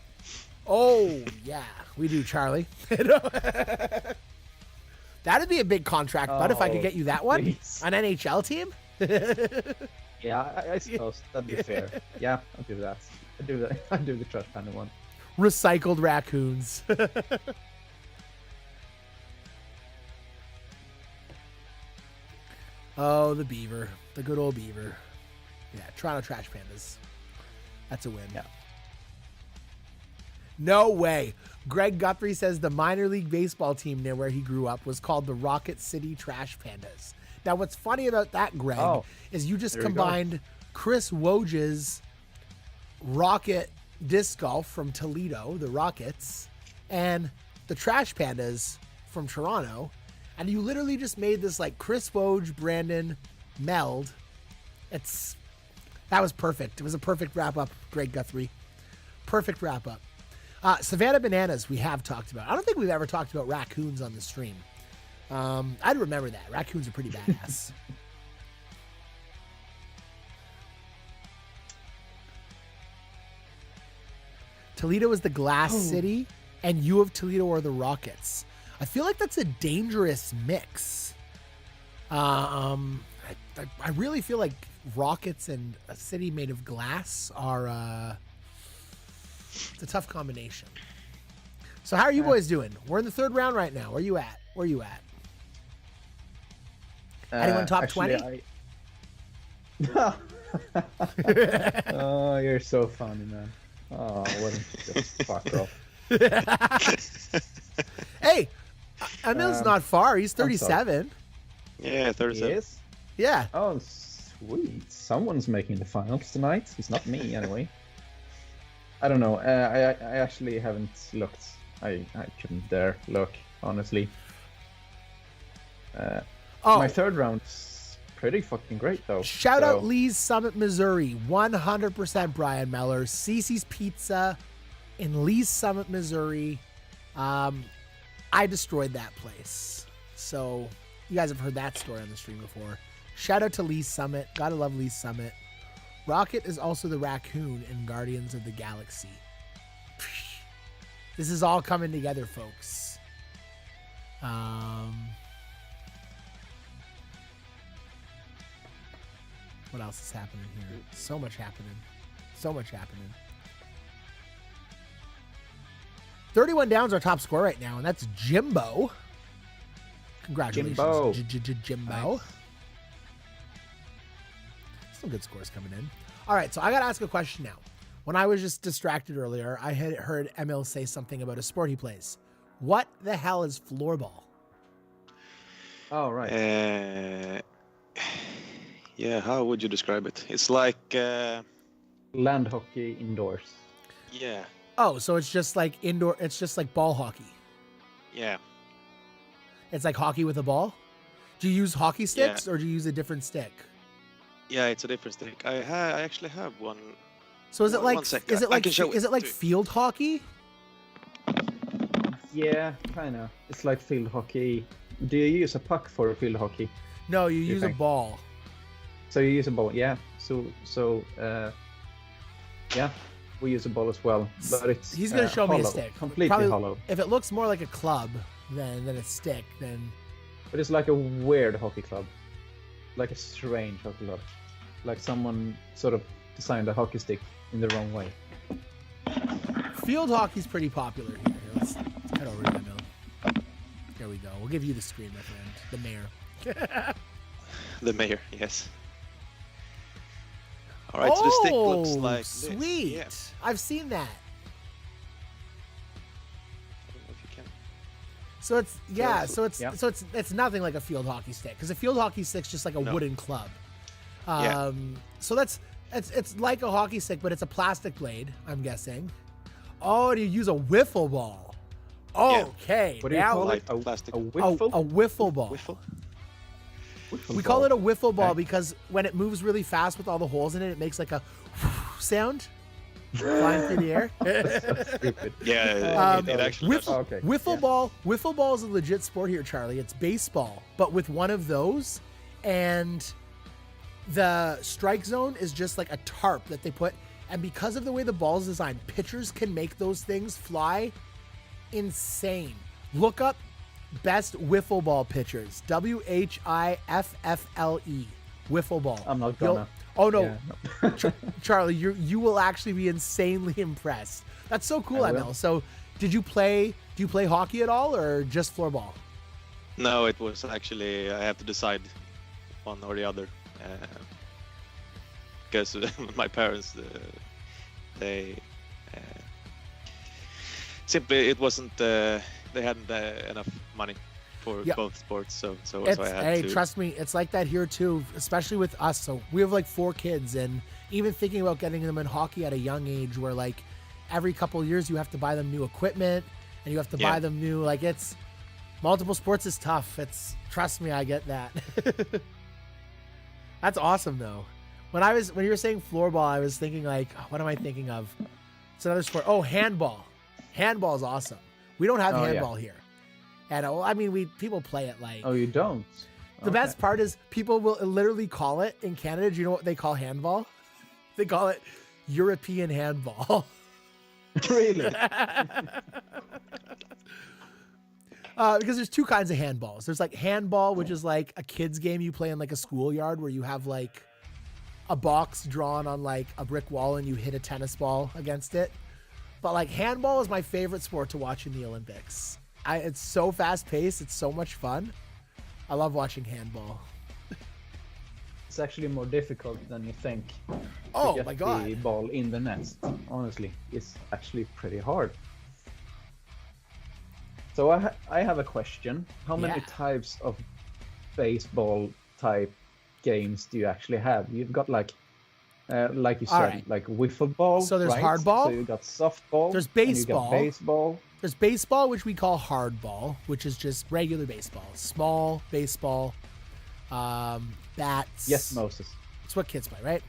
Oh, yeah. We do, Charlie. That'd be a big contract, bud, if I could get you that one. Please. An NHL team? Yeah, I suppose. That'd be fair. Yeah, I'll do that. I'll do the Trash Panda one. Recycled raccoons. Oh, the beaver. The good old beaver. Yeah, Toronto Trash Pandas. That's a win. Yeah. No way. Greg Guthrie says the minor league baseball team near where he grew up was called the Rocket City Trash Pandas. Now, what's funny about that, Greg, is you just combined Chris Woj's Rocket Disc Golf from Toledo, the Rockets, and the Trash Pandas from Toronto. And you literally just made this like Chris Woj, Brandon meld. That was perfect. It was a perfect wrap up, Greg Guthrie. Perfect wrap up. Savannah Bananas, we have talked about. I don't think we've ever talked about raccoons on the stream. I'd remember that. Raccoons are pretty badass. Toledo is the glass city, and U of Toledo are the Rockets. I feel like that's a dangerous mix. I really feel like Rockets and a city made of glass are it's a tough combination. So how are you boys doing? We're in the third round right now. Where you at? Anyone top 20? Oh, you're so funny, man. Oh, what a fuck off. Hey, Emil's not far. He's 37. Yeah, 37. He is? Yeah. Oh, sweet. Someone's making the finals tonight. It's not me, anyway. I don't know. I actually haven't looked. I couldn't dare look, honestly. My third round's pretty fucking great, though. Shout out Lee's Summit, Missouri. 100% Brian Meller. Cece's Pizza in Lee's Summit, Missouri. I destroyed that place. So you guys have heard that story on the stream before. Shout out to Lee's Summit. Gotta love Lee's Summit. Rocket is also the raccoon in Guardians of the Galaxy. This is all coming together, folks. What else is happening here? So much happening. So much happening. 31 down is our top score right now, and that's Jimbo. Congratulations, Jimbo. Nice. Some good scores coming in. All right, so I got to ask a question now. When I was just distracted earlier, I had heard Emil say something about a sport he plays. What the hell is floorball? Oh, right. Yeah, how would you describe it? It's like... Land hockey indoors. yeah, Oh, so it's just like indoor, it's just like ball hockey. yeah. It's like hockey with a ball? Do you use hockey sticks or do you use a different stick? Yeah, it's a different stick. I actually have one. So is it like, One sec, is it I like, can show is it like to you. field hockey? Yeah, kind of. It's like field hockey. Do you use a puck for field hockey? No, you use a think? ball. So you use a ball, yeah. Yeah, we use a ball as well, but it's He's gonna show me a hollow, stick. completely Probably- hollow. If it looks more like a club than a stick, then But it's like a weird hockey club, like a strange hockey club, like someone sort of designed a hockey stick in the wrong way. field hockey's pretty popular here. Let's head over to the mill. There we go. We'll give you the screen, my friend. The mayor. The mayor, yes. All right, so the stick looks like this. Sweet. Yeah. I've seen that. I don't know if you can. So it's Yeah. so it's nothing like a field hockey stick, because a field hockey stick's just like a No. wooden club. Yeah. So it's like a hockey stick, but it's a plastic blade, I'm guessing. Oh, do you use a wiffle ball? Okay. What do you now call Like it? A plastic. a wiffle? wiffle ball. Wiffle? Wiffle We call ball. it a wiffle ball Okay. because when it moves really fast with all the holes in it, it makes like a sound flying through the air. Stupid. Yeah, Um, it actually does. Okay. Wiffle ball is a legit sport here, Charlie. It's baseball, but with one of those, and the strike zone is just like a tarp that they put. And because of the way the ball is designed, pitchers can make those things fly insane. Look up best wiffle ball pitchers. WHIFFLE. Wiffle ball. I'm not You'll- gonna. Oh no, Yeah, Charlie, you will actually be insanely impressed. That's so cool, I will. ML. So, do you play hockey at all, or just floorball? No, it was actually, I have to decide one or the other. Because my parents, they simply, it wasn't, they hadn't enough money for Yeah. both sports, so It's, I had hey, to. trust me, it's like that here too, especially with us. So we have like 4 kids, and even thinking about getting them in hockey at a young age, where like every couple of years you have to buy them new equipment, and you have to buy them new, like, it's multiple sports is tough. It's, trust me, I get that. That's awesome though. When you were saying floorball, I was thinking like, what am I thinking of? It's another sport. Oh, handball. Handball is awesome. We don't have Oh, yeah. handball here. And I mean, people play it like. Oh, you don't? The best part is people will literally call it in Canada. Do you know what they call handball? They call it European handball. Really? Because there's 2 kinds of handballs. There's like handball, which is like a kid's game you play in like a schoolyard, where you have like a box drawn on like a brick wall and you hit a tennis ball against it. But like handball is my favorite sport to watch in the Olympics. It's so fast paced. It's so much fun. I love watching handball. It's actually more difficult than you think. Oh to get my God. The ball in the nest. Honestly, it's actually pretty hard. So I have a question. How many Yeah. types of baseball type games do you actually have? You've got like you said, All right. like wiffle ball. So there's right? hardball. So you got softball. There's and you got baseball. baseball. There's baseball, which we call hardball, which is just regular baseball, small baseball, bats. Yes, Moses. It's what kids play, right?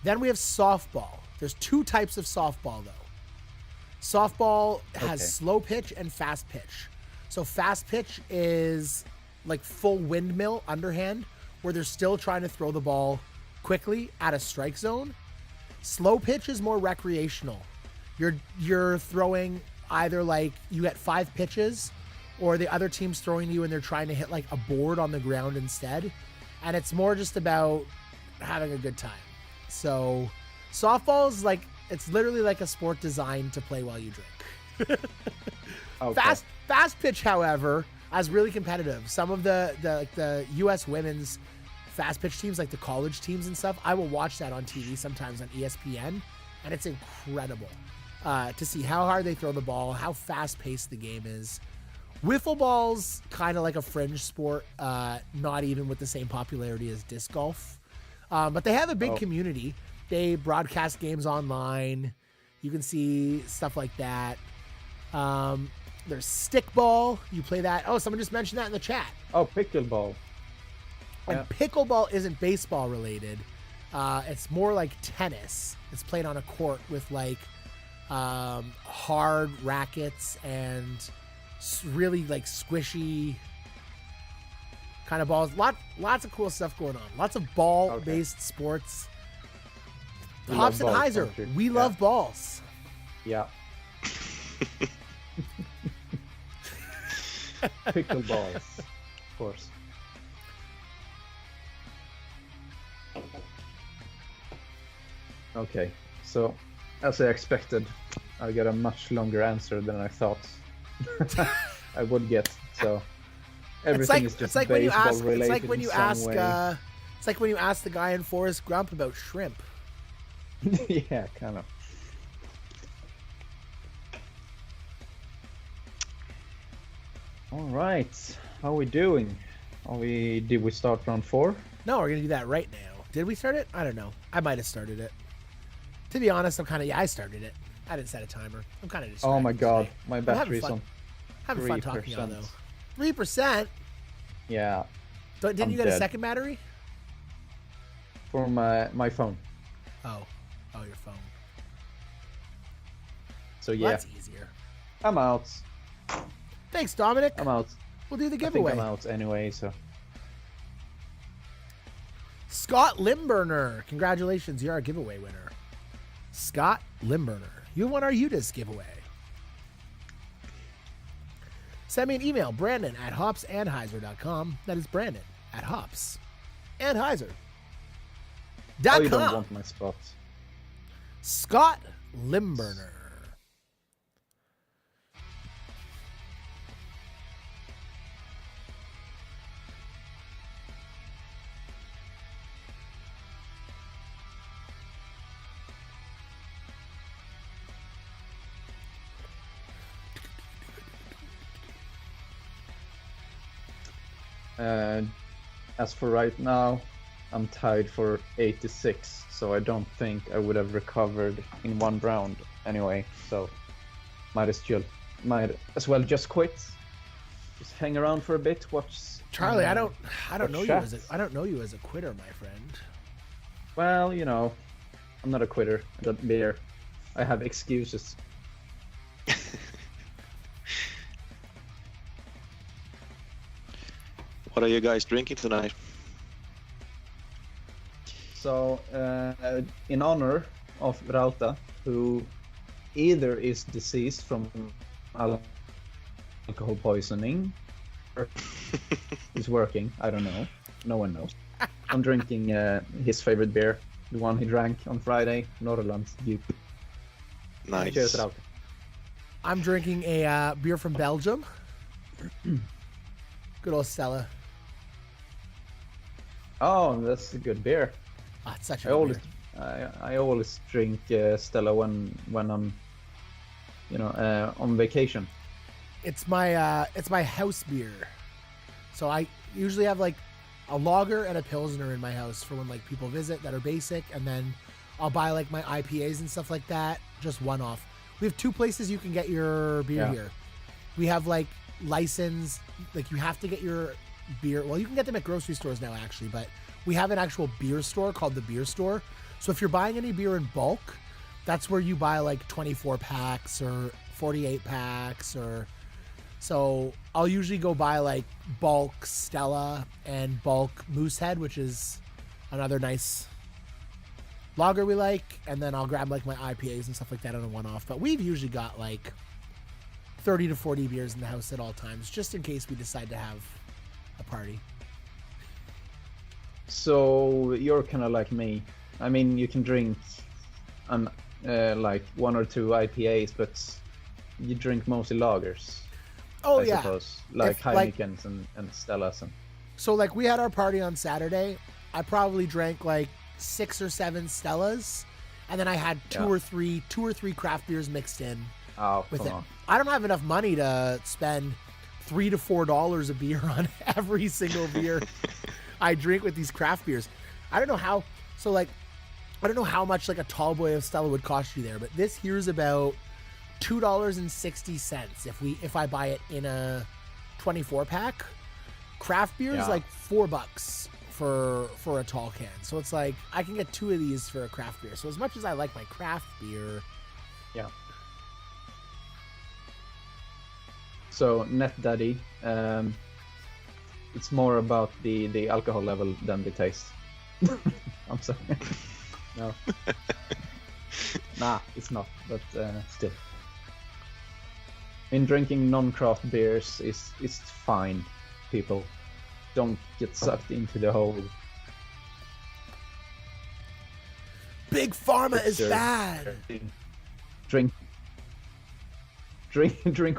Then we have softball. There's 2 types of softball, though. Softball has Okay. slow pitch and fast pitch. So fast pitch is like full windmill underhand, where they're still trying to throw the ball quickly at a strike zone. Slow pitch is more recreational. You're throwing either like you get 5 pitches, or the other team's throwing to you and they're trying to hit like a board on the ground instead. And it's more just about having a good time. So softball is like, it's literally like a sport designed to play while you drink. Okay. Fast pitch, however, is really competitive. Some of the U.S. women's fast pitch teams, like the college teams and stuff, I will watch that on TV sometimes on ESPN, and it's incredible to see how hard they throw the ball, how fast paced the game is. Wiffle ball's kind of like a fringe sport, not even with the same popularity as disc golf, but they have a big community. They broadcast games online. You can see stuff like that. There's stickball. You play that. Oh, someone just mentioned that in the chat. Oh, pickleball. And Yeah. pickleball isn't baseball related. It's more like tennis. It's played on a court with like hard rackets and really like squishy kind of balls. Lots of cool stuff going on. Lots of ball-based sports. We Hops and love balls, Heiser, don't you? we Yeah. love balls. Yeah. Pickleballs, of course. Okay, so as I expected, I got a much longer answer than I thought I would get. So everything is just when you baseball ask. related It's like when in you some ask. way. It's like when you ask the guy in Forrest Gump about shrimp. Yeah, kind of. All right, how are we doing? Did we start round 4? No, we're gonna do that right now. Did we start it? I don't know. I might have started it. To be honest, I started it. I didn't set a timer. I'm kind of distracted. Oh my god, today. my I'm having battery's fun. on. Having fun talking on 3%. though. 3%. Yeah, Didn't I'm you get a dead. second battery? for my phone. Oh, your phone. So Well, yeah, that's easier. I'm out. Thanks, Dominic. I'm out. We'll do the I think giveaway. I'm out anyway. So Scott Limburner. Congratulations, you're our giveaway winner. Scott Limburner. You won our UDIS giveaway. Send me an email, brandon@hopsandheiser.com. That is Brandon at hopsandheiser.com. oh, you don't want my spot. Scott Limburner. As for right now, I'm tied for 86, so I don't think I would have recovered in one round anyway. So might as well just quit. Just hang around for a bit. Watch. Charlie, I don't know you chat. I don't know you as a quitter, my friend. Well, you know, I'm not a quitter. I got beer. I have excuses. What are you guys drinking tonight? So, in honor of Rauta, who either is deceased from alcohol poisoning or is working, I don't know. No one knows. I'm drinking his favorite beer, the one he drank on Friday, Norrlands Djup. Nice. Cheers, Rauta. I'm drinking a beer from Belgium. Good old Stella. Oh, that's a good beer. Ah, it's such a I good always, beer. I always drink Stella when I'm, on vacation. It's my house beer. So I usually have like a lager and a pilsner in my house for when like people visit that are basic, and then I'll buy like my IPAs and stuff like that, just one off. We have 2 places you can get your beer Yeah. here. We have like license, like you have to get your beer. Well, you can get them at grocery stores now actually, but we have an actual beer store called the Beer Store. So if you're buying any beer in bulk, that's where you buy like 24 packs or 48 packs or so I'll usually go buy like bulk Stella and bulk Moosehead, which is another nice lager we like, and then I'll grab like my IPAs and stuff like that on a one-off. But we've usually got like 30 to 40 beers in the house at all times, just in case we decide to have a party. So you're kind of like me. I mean, you can drink like 1 or 2 IPAs, but you drink mostly lagers. Oh I yeah. suppose, like Heinekens and Stellas. So like we had our party on Saturday. I probably drank like 6 or 7 Stellas, and then I had two or three craft beers mixed in with it. I don't have enough money to spend $3 to $4 a beer on every single beer I drink with these craft beers. I don't know how. So like, I don't know how much like a tall boy of Stella would cost you there, but this here's about $2.60 if I buy it in a 24 pack. Craft beer is like $4 for a tall can. So it's like I can get 2 of these for a craft beer. So as much as I like my craft beer, So Net Daddy, it's more about the alcohol level than the taste. I'm sorry. No. Nah, it's not. But still, in drinking non-craft beers is fine. People don't get sucked into the whole. Big Pharma is bad. Drink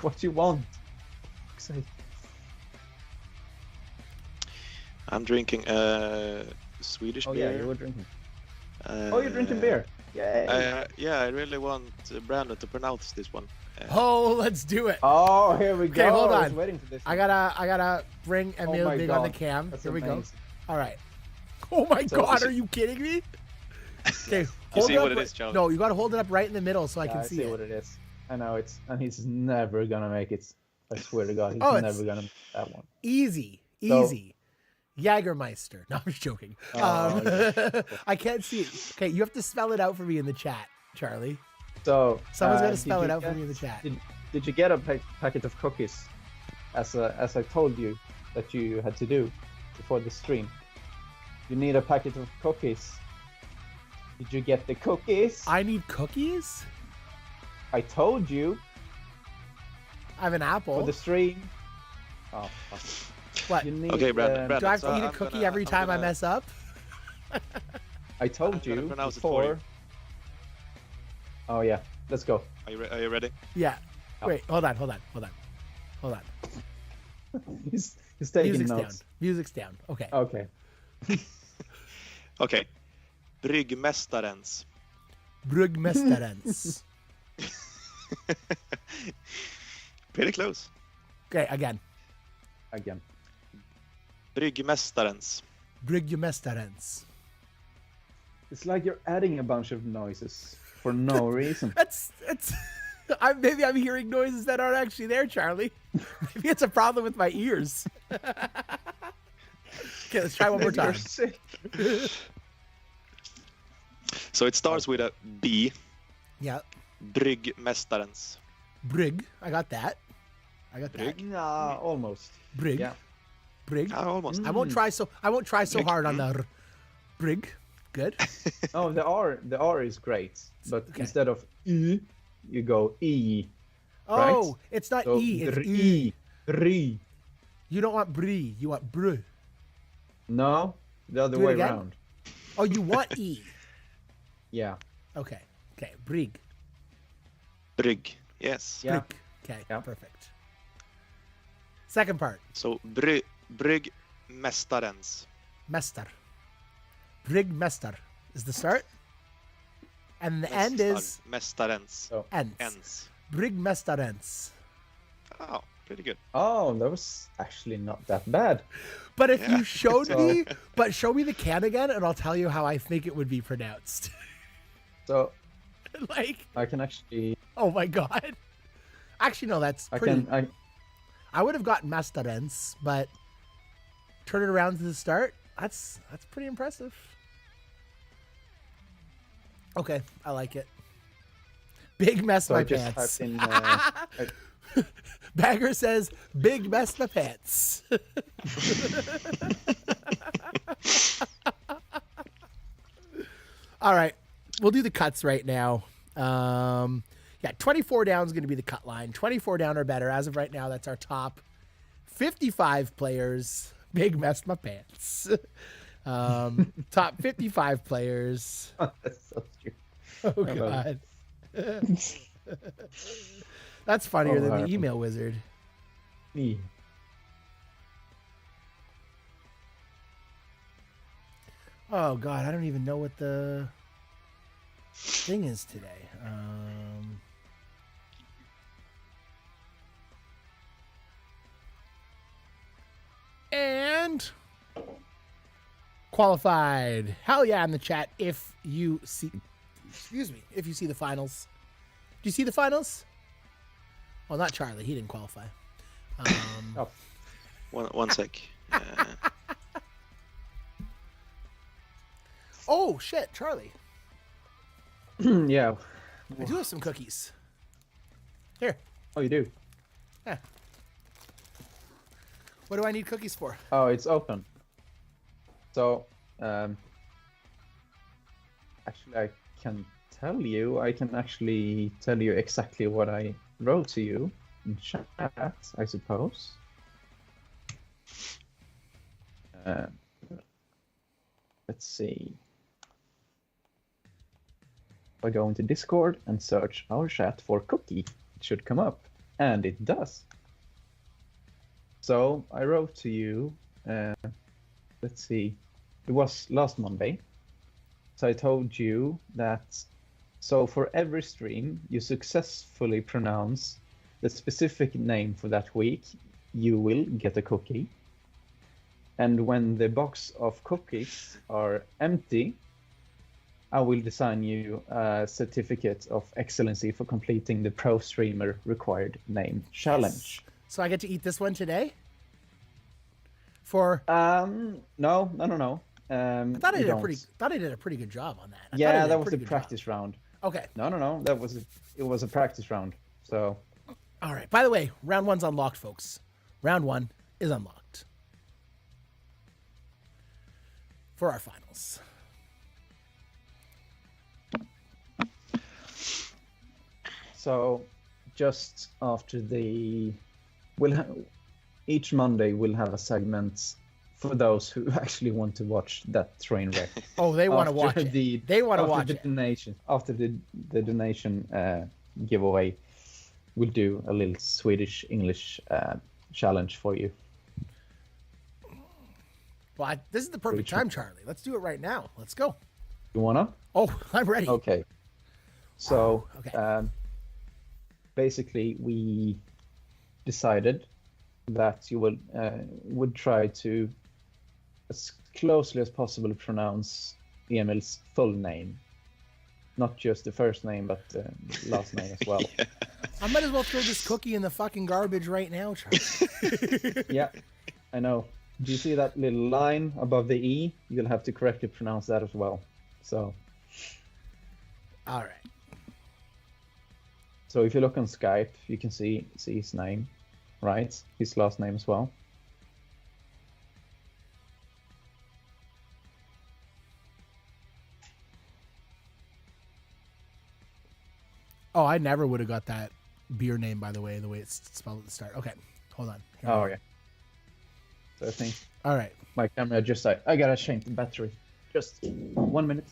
what you want. I'm drinking Swedish beer. Oh yeah, you were drinking. You're drinking beer. Yay. Yeah, I really want Brandon to pronounce this one. Let's do it. Oh, here we go. Okay, hold on. I was waiting for this. I gotta bring Emil big on the cam. That's Here we amazing. go. All right. Oh my God, are you kidding me? Okay, You hold see it up what it is, Charlie? No, you gotta hold it up right in the middle so I can see see it. what it is. I know and he's never gonna make it. I swear to God, he's never gonna make that one. Easy. Jägermeister. No, I'm just joking. I can't see it. Okay, you have to spell it out for me in the chat, Charlie. So Someone's got to spell it out for me in the chat. Did you get a packet of cookies, as I told you that you had to do before the stream? You need a packet of cookies. Did you get the cookies? I need cookies? I told you I have an apple. for the stream. Oh, fuck. What? You need, Okay, Brandon. Do I have to so eat a I'm cookie gonna- every I'm time I gonna- mess up? I told I'm gonna you pronounce it for before. you. Oh yeah, let's go. Are you ready? Yeah. Oh. Wait, hold on. He's taking Music's notes. down. Music's down. Okay. Okay. Okay. Bryggmästarens. Bryggmästarens. Pretty close. Okay, again. Bryggmästarens. Bryggmästarens. It's like you're adding a bunch of noises for no reason. It's maybe I'm hearing noises that aren't actually there, Charlie. Maybe it's a problem with my ears. Okay, let's try one more You're time. sick. So it starts with a B. Yeah. Bryggmästarens. Brygg. I got that. Brygg? Nah, almost. Brygg. Yeah. Brygg. Almost. I won't try so Brygg. hard on the r. Brygg. Good. Oh, the R is great, but Okay. instead of E, you go E. Oh, Right? it's not So E, it's dr- E. Dri. You don't want brie, you want br. No, the other Do it way again? around. Oh, you want E. Yeah. Okay. Brig. Brygg. Yes. Yeah. Brig. Okay, Yeah. perfect. Second part. So Bryggmästarens. Mester. Bryggmästar is the start. And the end is Mästarens. So. ends. Ens. Bryggmästarens. Oh, pretty good. Oh, that was actually not that bad. But if Yeah. you showed So- me, but show me the can again and I'll tell you how I think it would be pronounced. So Like, I can actually, oh my God. Actually, no, that's I pretty. can, I would have gotten Mastarens, but turn it around to the start. That's pretty impressive. Okay, I like it. Big mess so my I just pants. typed in. Bagger says, "Big mess my pants." All right, we'll do the cuts right now. Yeah, 24 down is going to be the cut line. 24 down or better. As of right now, that's our top 55 players. Big mess my pants. Top 55 players. That's so stupid. Oh God. That's funnier than the email wizard. Me. Oh God, I don't even know what the thing is today. And qualified. Hell yeah in the chat if you see, if you see the finals. Do you see the finals? Well, not Charlie. He didn't qualify. Oh. One sec. Oh shit, Charlie. Yeah. I do have some cookies. Here. Oh, you do? Yeah. What do I need cookies for? Oh, it's open. So, actually, I can tell you. I can actually tell you exactly what I wrote to you in chat, I suppose. Let's see. If I go into Discord and search our chat for cookie, it should come up, and it does. So I wrote to you, let's see, it was last Monday. So I told you that, so for every stream you successfully pronounce the specific name for that week, you will get a cookie. And when the box of cookies are empty, I will design you a certificate of excellency for completing the Pro Streamer Required Name Challenge. So I get to eat this one today? For No. I thought I did a pretty good job on that. Yeah, that was the practice round. Okay. No. It was a practice round. So. All right. By the way, round one's unlocked, folks. Round one is unlocked for our finals. So, just after each Monday we'll have a segment for those who actually want to watch that train wreck. Oh, they want to watch it. They want to watch it. After the donation giveaway, we'll do a little Swedish English challenge for you. Well, this is the perfect time, Charlie. Let's do it right now. Let's go. You wanna? Oh, I'm ready. Okay. So, okay. Basically, we decided that you would try to, as closely as possible, pronounce Emil's full name. Not just the first name, but the last name as well. Yeah. I might as well throw this cookie in the fucking garbage right now, Charlie. Yeah, I know. Do you see that little line above the E? You'll have to correctly pronounce that as well. So. All right. So if you look on Skype, you can see his name, right? His last name as well. Oh, I never would have got that beer name, by the way it's spelled at the start. Okay, hold on. Yeah. So I think. All right. My camera just I gotta change the battery. Just 1 minute.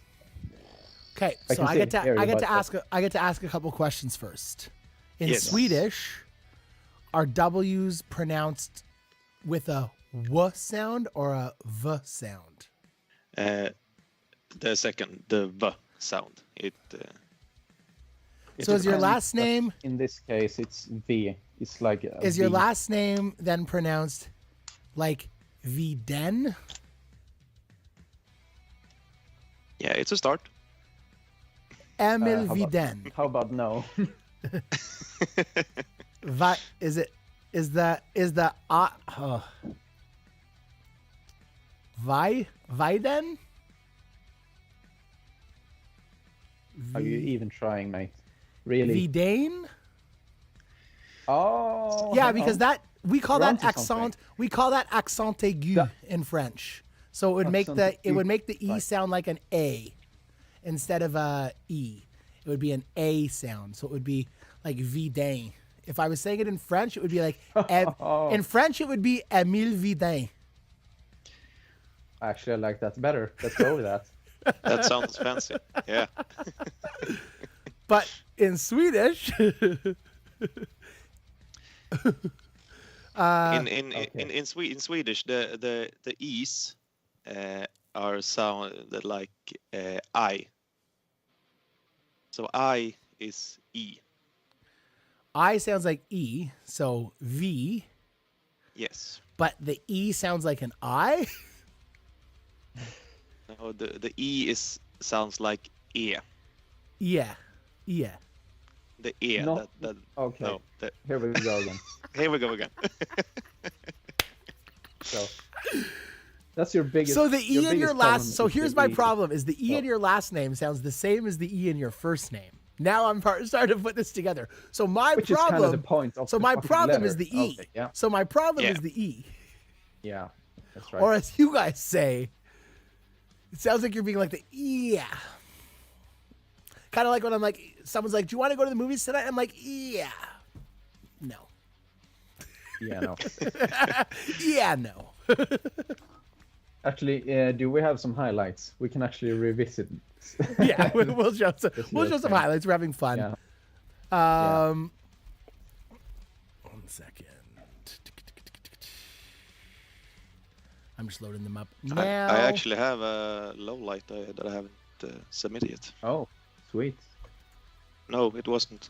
Okay, so I get to ask a couple questions first. In Swedish, are W's pronounced with a W sound or a V sound? The second, the V sound. So is your last name? In this case, it's V. It's like. Is your last name then pronounced like Viden? Yeah, it's a start. Emil Viden. How about no? Is the Viden? Are you even trying, mate? Really? Vidane? Oh. Yeah, because we call that accent. Something. We call that accent aigu in French. So it would make the E sound like an A instead of a E. It would be an A sound. So it would be like Vidin. If I was saying it in French, it would be like in French it would be Emile Vidin. Actually, I like that better. Let's go with that. That sounds fancy. Yeah. But in Swedish, In Swedish, the e's are sounded like I. So I is E. I sounds like E, so V. Yes. But the E sounds like an I. No, the E sounds like E. Yeah. Yeah. The E. No. That Okay. No, Here we go again. here we go again. So that's your biggest. So the E in your last. So is here's the my E. problem: is the E in your last name sounds the same as the E in your first name. Now I'm starting to put this together. So my Which problem. is kind of the point of so the my fucking problem letter. is the E. Okay, yeah. So my problem Yeah. is the E. Yeah, that's right. Or as you guys say, it sounds like you're being like the yeah. Kind of like when I'm like, someone's like, "Do you want to go to the movies tonight?" I'm like, "Yeah." No. Yeah, no. Yeah, no. Actually, do we have some highlights? We can actually revisit. Yeah, we'll show some. Just We'll show let some me- highlights. We're having fun. Yeah. 1 second. I'm just loading them up now. I actually have a low light that I haven't submitted yet. Oh, sweet. No, it wasn't.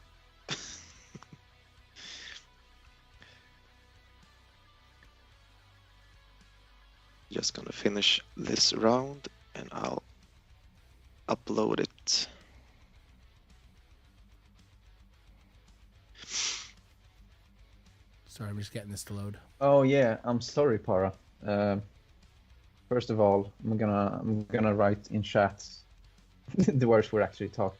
Just gonna finish this round and I'll upload it. Sorry, I'm just getting this to load. Oh yeah, I'm sorry, Para. First of all, I'm gonna write in chat the words we're actually talking.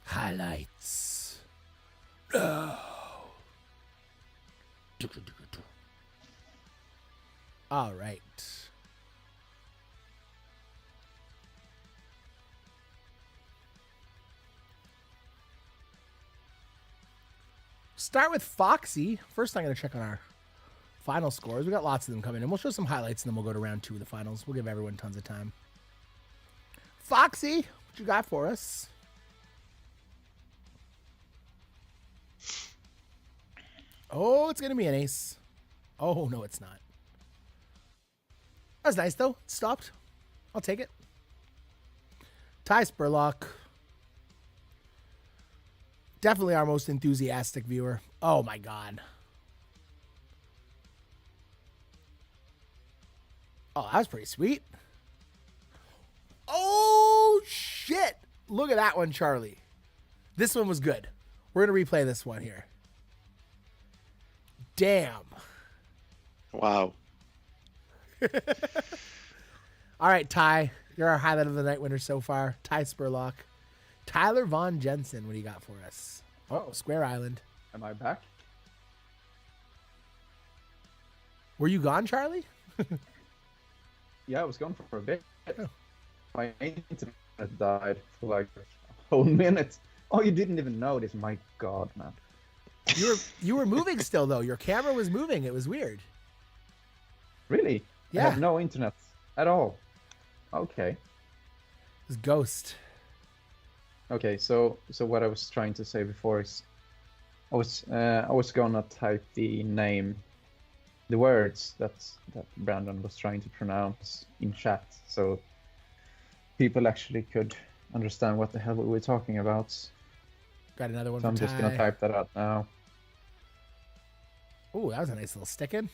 Highlights. No. All right. Start with Foxy. First, I'm going to check on our final scores. We got lots of them coming in. We'll show some highlights and then we'll go to round 2 of the finals. We'll give everyone tons of time. Foxy, what you got for us? Oh, it's going to be an ace. Oh, no, it's not. That's nice, though. It stopped. I'll take it. Ty Spurlock. Definitely our most enthusiastic viewer. Oh, my God. Oh, that was pretty sweet. Oh, shit. Look at that one, Charlie. This one was good. We're going to replay this one here. Damn. Wow. All right, Ty. You're our highlight of the night winner so far. Ty Spurlock. Tyler Von Jensen, what do you got for us? Oh, Square Island. Am I back? Were you gone, Charlie? Yeah, I was gone for a bit. Oh. My internet died for like a whole minute. Oh, you didn't even notice. My God, man. You were moving still though. Your camera was moving. It was weird. Really? Yeah. I have no internet at all. Okay. It was Ghost. Okay, so what I was trying to say before is, I was gonna type the name, the words that Brandon was trying to pronounce in chat, so people actually could understand what the hell we were talking about. Got another one So I'm for just gonna Ty. type that out now. Oh, that was a nice little stick in.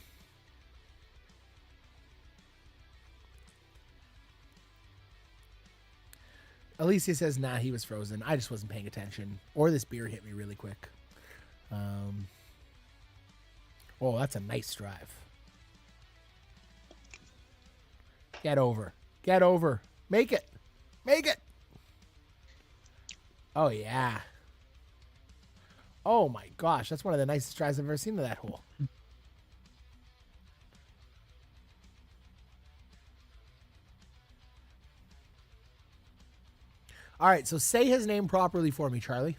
Alicia says, nah, he was frozen. I just wasn't paying attention. Or this beer hit me really quick. Oh, that's a nice drive. Get over. Get over. Make it. Make it. Oh, yeah. Oh, my gosh. That's one of the nicest drives I've ever seen to that hole. All right, so say his name properly for me, Charlie.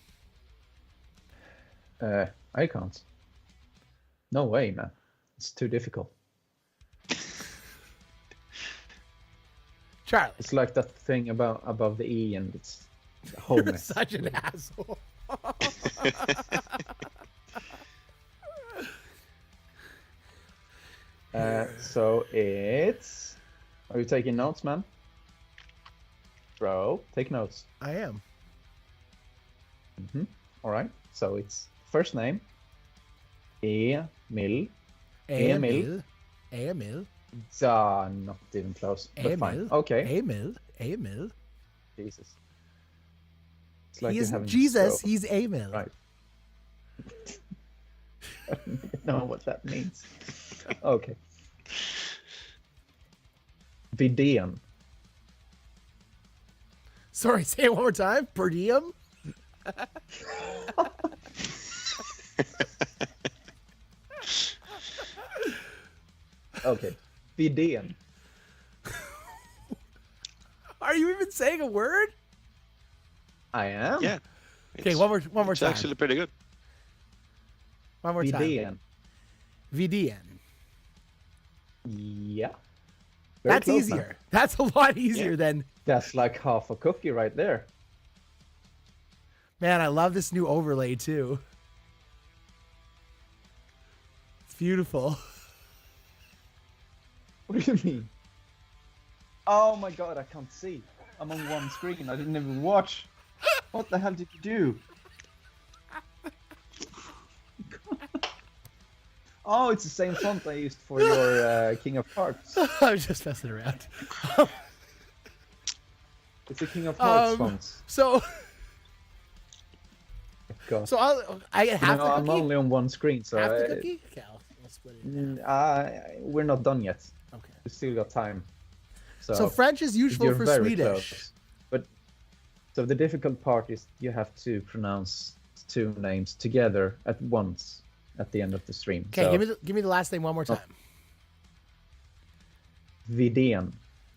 I can't. No way, man. It's too difficult. Charlie. It's like that thing above the E, and it's a whole You're mess. such an asshole. So it's. Are you taking notes, man? Bro, take notes. I am. All right. So it's first name. Emil. Emil. Not even close. But fine. Okay. Emil. Jesus. It's He like you're isn't having a Jesus. stroke. He's Emil. Right. I don't know what that means. Okay. Vidén. Sorry, say it one more time. Per diem. Okay. Vidén. Are you even saying a word? I am. Yeah. Okay, It's- one more It's time. actually pretty good. One more time. Vidén. VDN. Yeah. Very That's close, man. easier. That's a lot easier Yeah. than. That's like half a cookie right there. Man, I love this new overlay too. It's beautiful. What do you mean? Oh my god, I can't see. I'm on one screen. I didn't even watch. What the hell did you do? Oh, it's the same font I used for your King of Hearts. I was just messing around. It's the King of Hearts Um, fonts. So, God. I get half No, the I'm cookie. only on one screen, so Half the cookie. Okay, I'll split it. in we're not done yet. half. Okay. We still got time. So French is useful you're for very Swedish. close. But so the difficult part is you have to pronounce two names together at once at the end of the stream. Okay, so, give me the last name one more time. Vidén.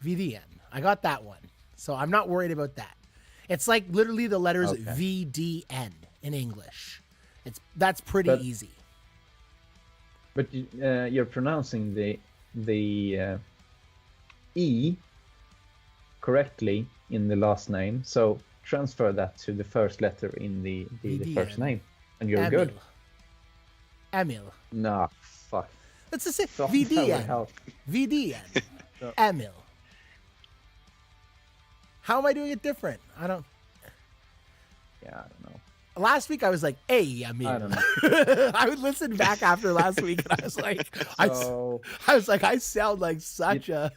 VDN. I got that one. So I'm not worried about that. It's like literally the letters Okay. VDN in English. That's pretty But- easy. But you're pronouncing the E correctly in the last name, so transfer that to the first letter in the first VDN. name, and you're Emil. good. Emil. Nah, fuck. That's the same. That would VDN. help. VDN. So- Emil. How am I doing it different? I don't. Yeah, I don't know. Last week I was like, "Hey, Emil." I don't know. I would listen back after last week, and I was like, So I sound like such a.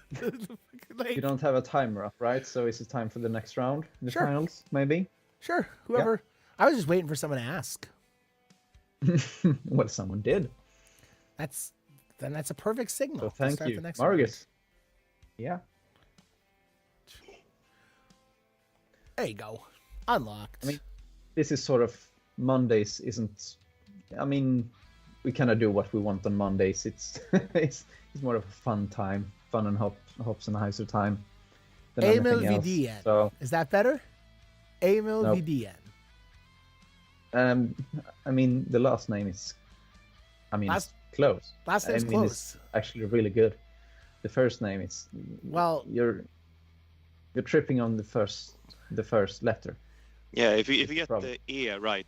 like, you don't have a timer up, right? So is it time for the next round? The Sure. finals, maybe? Sure, whoever. I was just waiting for someone to ask. Well, someone did. That's a perfect signal. So to thank start you, the next Margus. Yeah. round. There you go. Unlocked. I mean, this is sort of Mondays. Isn't? I mean, we kind of do what we want on Mondays. It's it's more of a fun time, fun and hops and heiser time than Emil anything else. VDN. So, Is that better? Emil Nope. VDN. I mean, the last name is. I mean, Last- it's close. Last name's I mean, close. It's actually really good. The first name is. Well- you're tripping on the first letter. Yeah, if you get Probably. the E right,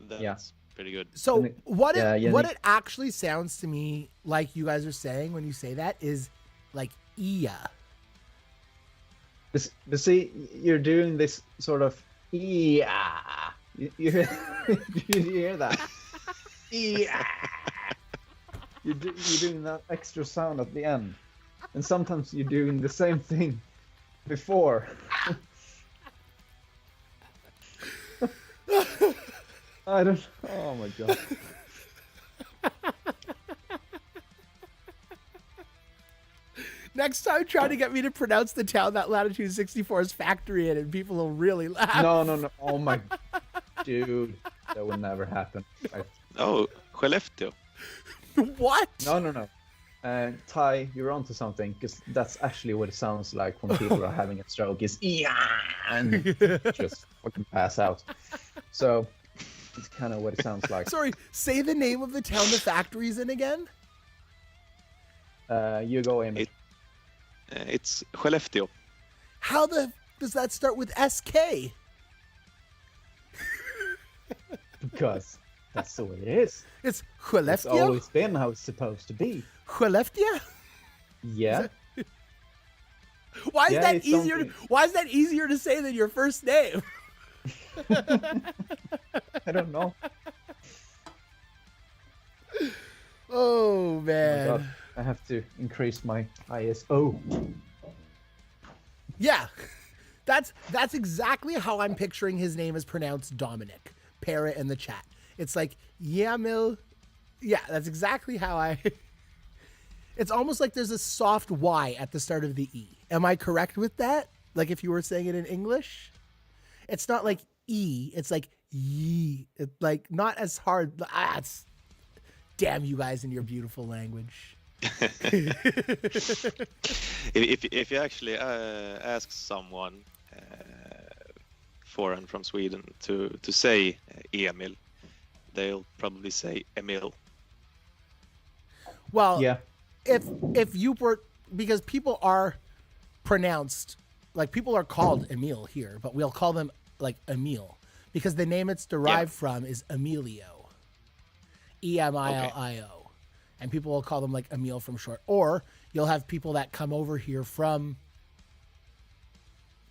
that's Yeah. pretty good. So Yannick- what yeah, what Yannick- it actually sounds to me like you guys are saying when you say that is like Ia. But see, you're doing this sort of yeah. You hear that? Yeah. You're doing that extra sound at the end, and sometimes you're doing the same thing before. I don't. Oh my god. Next time, try to get me to pronounce the town that Latitude 64 is factory in, and people will really laugh. No. Oh my, dude, that would never happen. Oh, Skellefteå. What? No. Ty, you're onto something, because that's actually what it sounds like when people are having a stroke. Is yeah, and just fucking pass out. So it's kind of what it sounds like. Sorry, say the name of the town the factory's in again. You go, Emil. It's Skellefteå. How does that start with SK? Because that's the way it is. It's It's Skellefteå? always been how it's supposed to be. Skellefteå? Yeah. Why is Yeah, that it's easier? something- Why is that easier to say than your first name? I don't know. Oh Oh my man. God. I have to increase my ISO. Yeah. That's exactly how I'm picturing his name is pronounced, Dominic. Parrot in the chat. It's like Yamil. Yeah, that's exactly how I It's almost like there's a soft Y at the start of the E. Am I correct with that? Like if you were saying it in English? It's not like E, it's like ye. It's like not as hard. It's damn you guys in your beautiful language. If you actually ask someone foreign from Sweden to say Emil, they'll probably say Emil. Well, Yeah. if you were, because people are pronounced, like people are called Emil here, but we'll call them like Emil because the name it's derived from is Emilio. Emilio. And people will call them like Emil from short. Or you'll have people that come over here from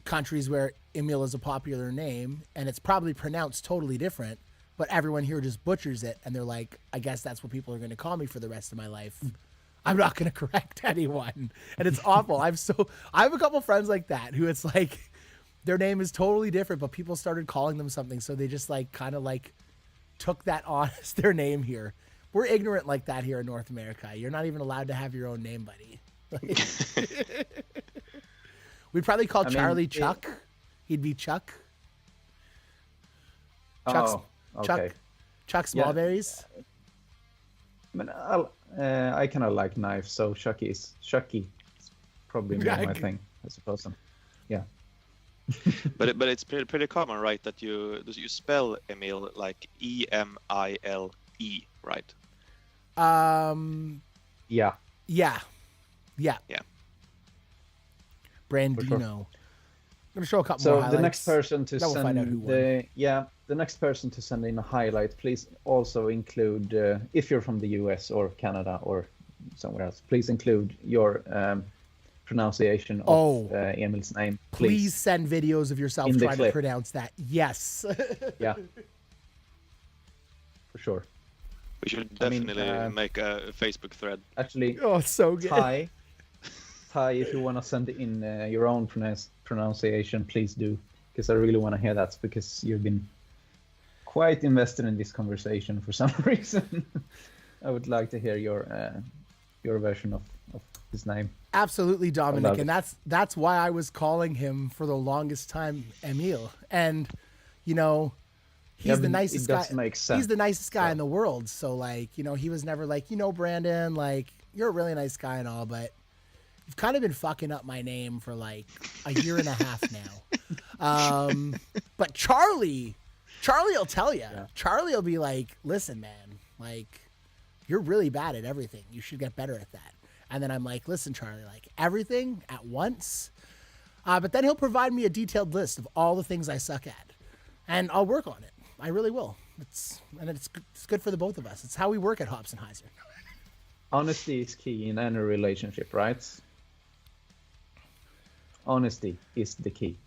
countries where Emil is a popular name and it's probably pronounced totally different, but everyone here just butchers it and they're like, I guess that's what people are going to call me for the rest of my life. I'm not going to correct anyone. And it's awful. I have a couple friends like that who it's like their name is totally different, but people started calling them something. So they just like kind of like took that on as their name here. We're ignorant like that here in North America. You're not even allowed to have your own name, buddy. Like, we'd probably call Charlie Chuck. He'd be Chuck. Oh, okay. Chuck Smallberries. I mean, I kind of like knives, so Chucky is probably more my thing, I suppose. Yeah. But it's pretty common, right? That you spell Emil like Emile, right? Yeah. Yeah. Brandino. Sure. I'm gonna show a couple So more highlights. the next person to Then we'll find out who won. the next person to send in a highlight, please also include if you're from the US or Canada or somewhere else, please include your pronunciation of Emil's name. Please send videos of yourself In the trying to clip. pronounce that. Yes. Yeah. For sure. We should definitely make a Facebook thread. Actually, Oh, it's so good. Ty, if you want to send in your own pronunciation, please do, because I really want to hear that, because you've been quite invested in this conversation for some reason. I would like to hear your version of his name. Absolutely, Dominic, love and that's why I was calling him for the longest time Emil. And you know, he's the nicest guy. He's the nicest guy in the world. So like, you know, he was never like, you know, Brandon, like you're a really nice guy and all, but you've kind of been fucking up my name for like a year and a half now. But Charlie will tell you. Yeah. Charlie will be like, listen, man, like you're really bad at everything. You should get better at that. And then I'm like, listen, Charlie, like everything at once. But then he'll provide me a detailed list of all the things I suck at, and I'll work on it. I really will. It's good for the both of us. It's how we work at Hops and Heiser. Honesty is key in any relationship, right? Honesty is the key.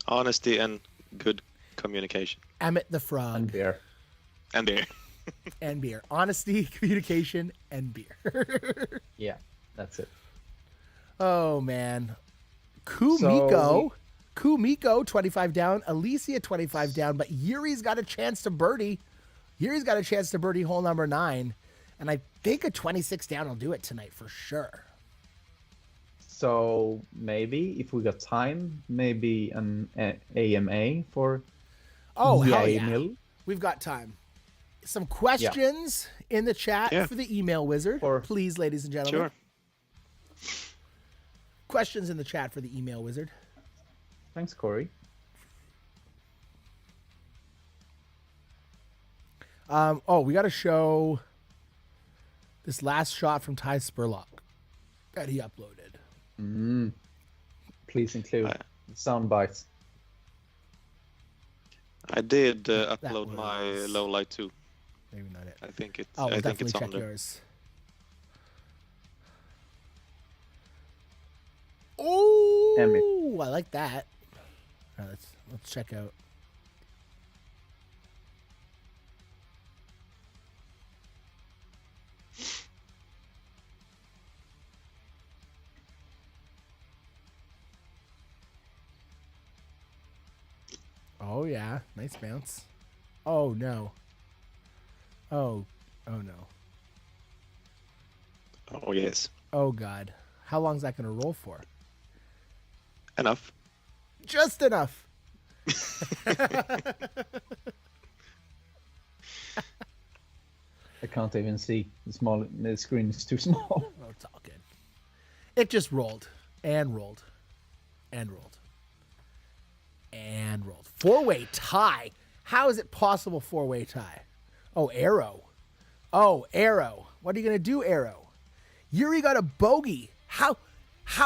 Honesty and good communication. Emmett the Frog. And beer. And beer. And beer. Honesty, communication, and beer. Yeah, that's it. Oh, man. Kumiko, 25 down. Alicia, 25 down. But Yuri's got a chance to birdie. Hole number 9. And I think a 26 down will do it tonight for sure. So maybe, if we got time, maybe an AMA for hell yeah. Emil. We've got time. Some questions in the chat for the email wizard. Please, ladies and gentlemen. Sure. Questions in the chat for the email wizard. Thanks, Corey. We got to show this last shot from Ty Spurlock that he uploaded. Please include sound bites. I did upload my low light too. Maybe not it. I think it's. Oh, we'll I think definitely it's on check there. yours. Oh, I like that. All right, let's check out. Oh yeah, nice bounce. Oh no. Oh no. Oh yes. Oh god. How long is that gonna roll for? Enough. Just enough. I can't even see. The screen is too small. Oh, it's all good. It just rolled and rolled and rolled and rolled. Four-way tie. How is it possible four-way tie? Oh, Arrow. Oh, Arrow. What are you gonna do, Arrow? Yuri got a bogey. How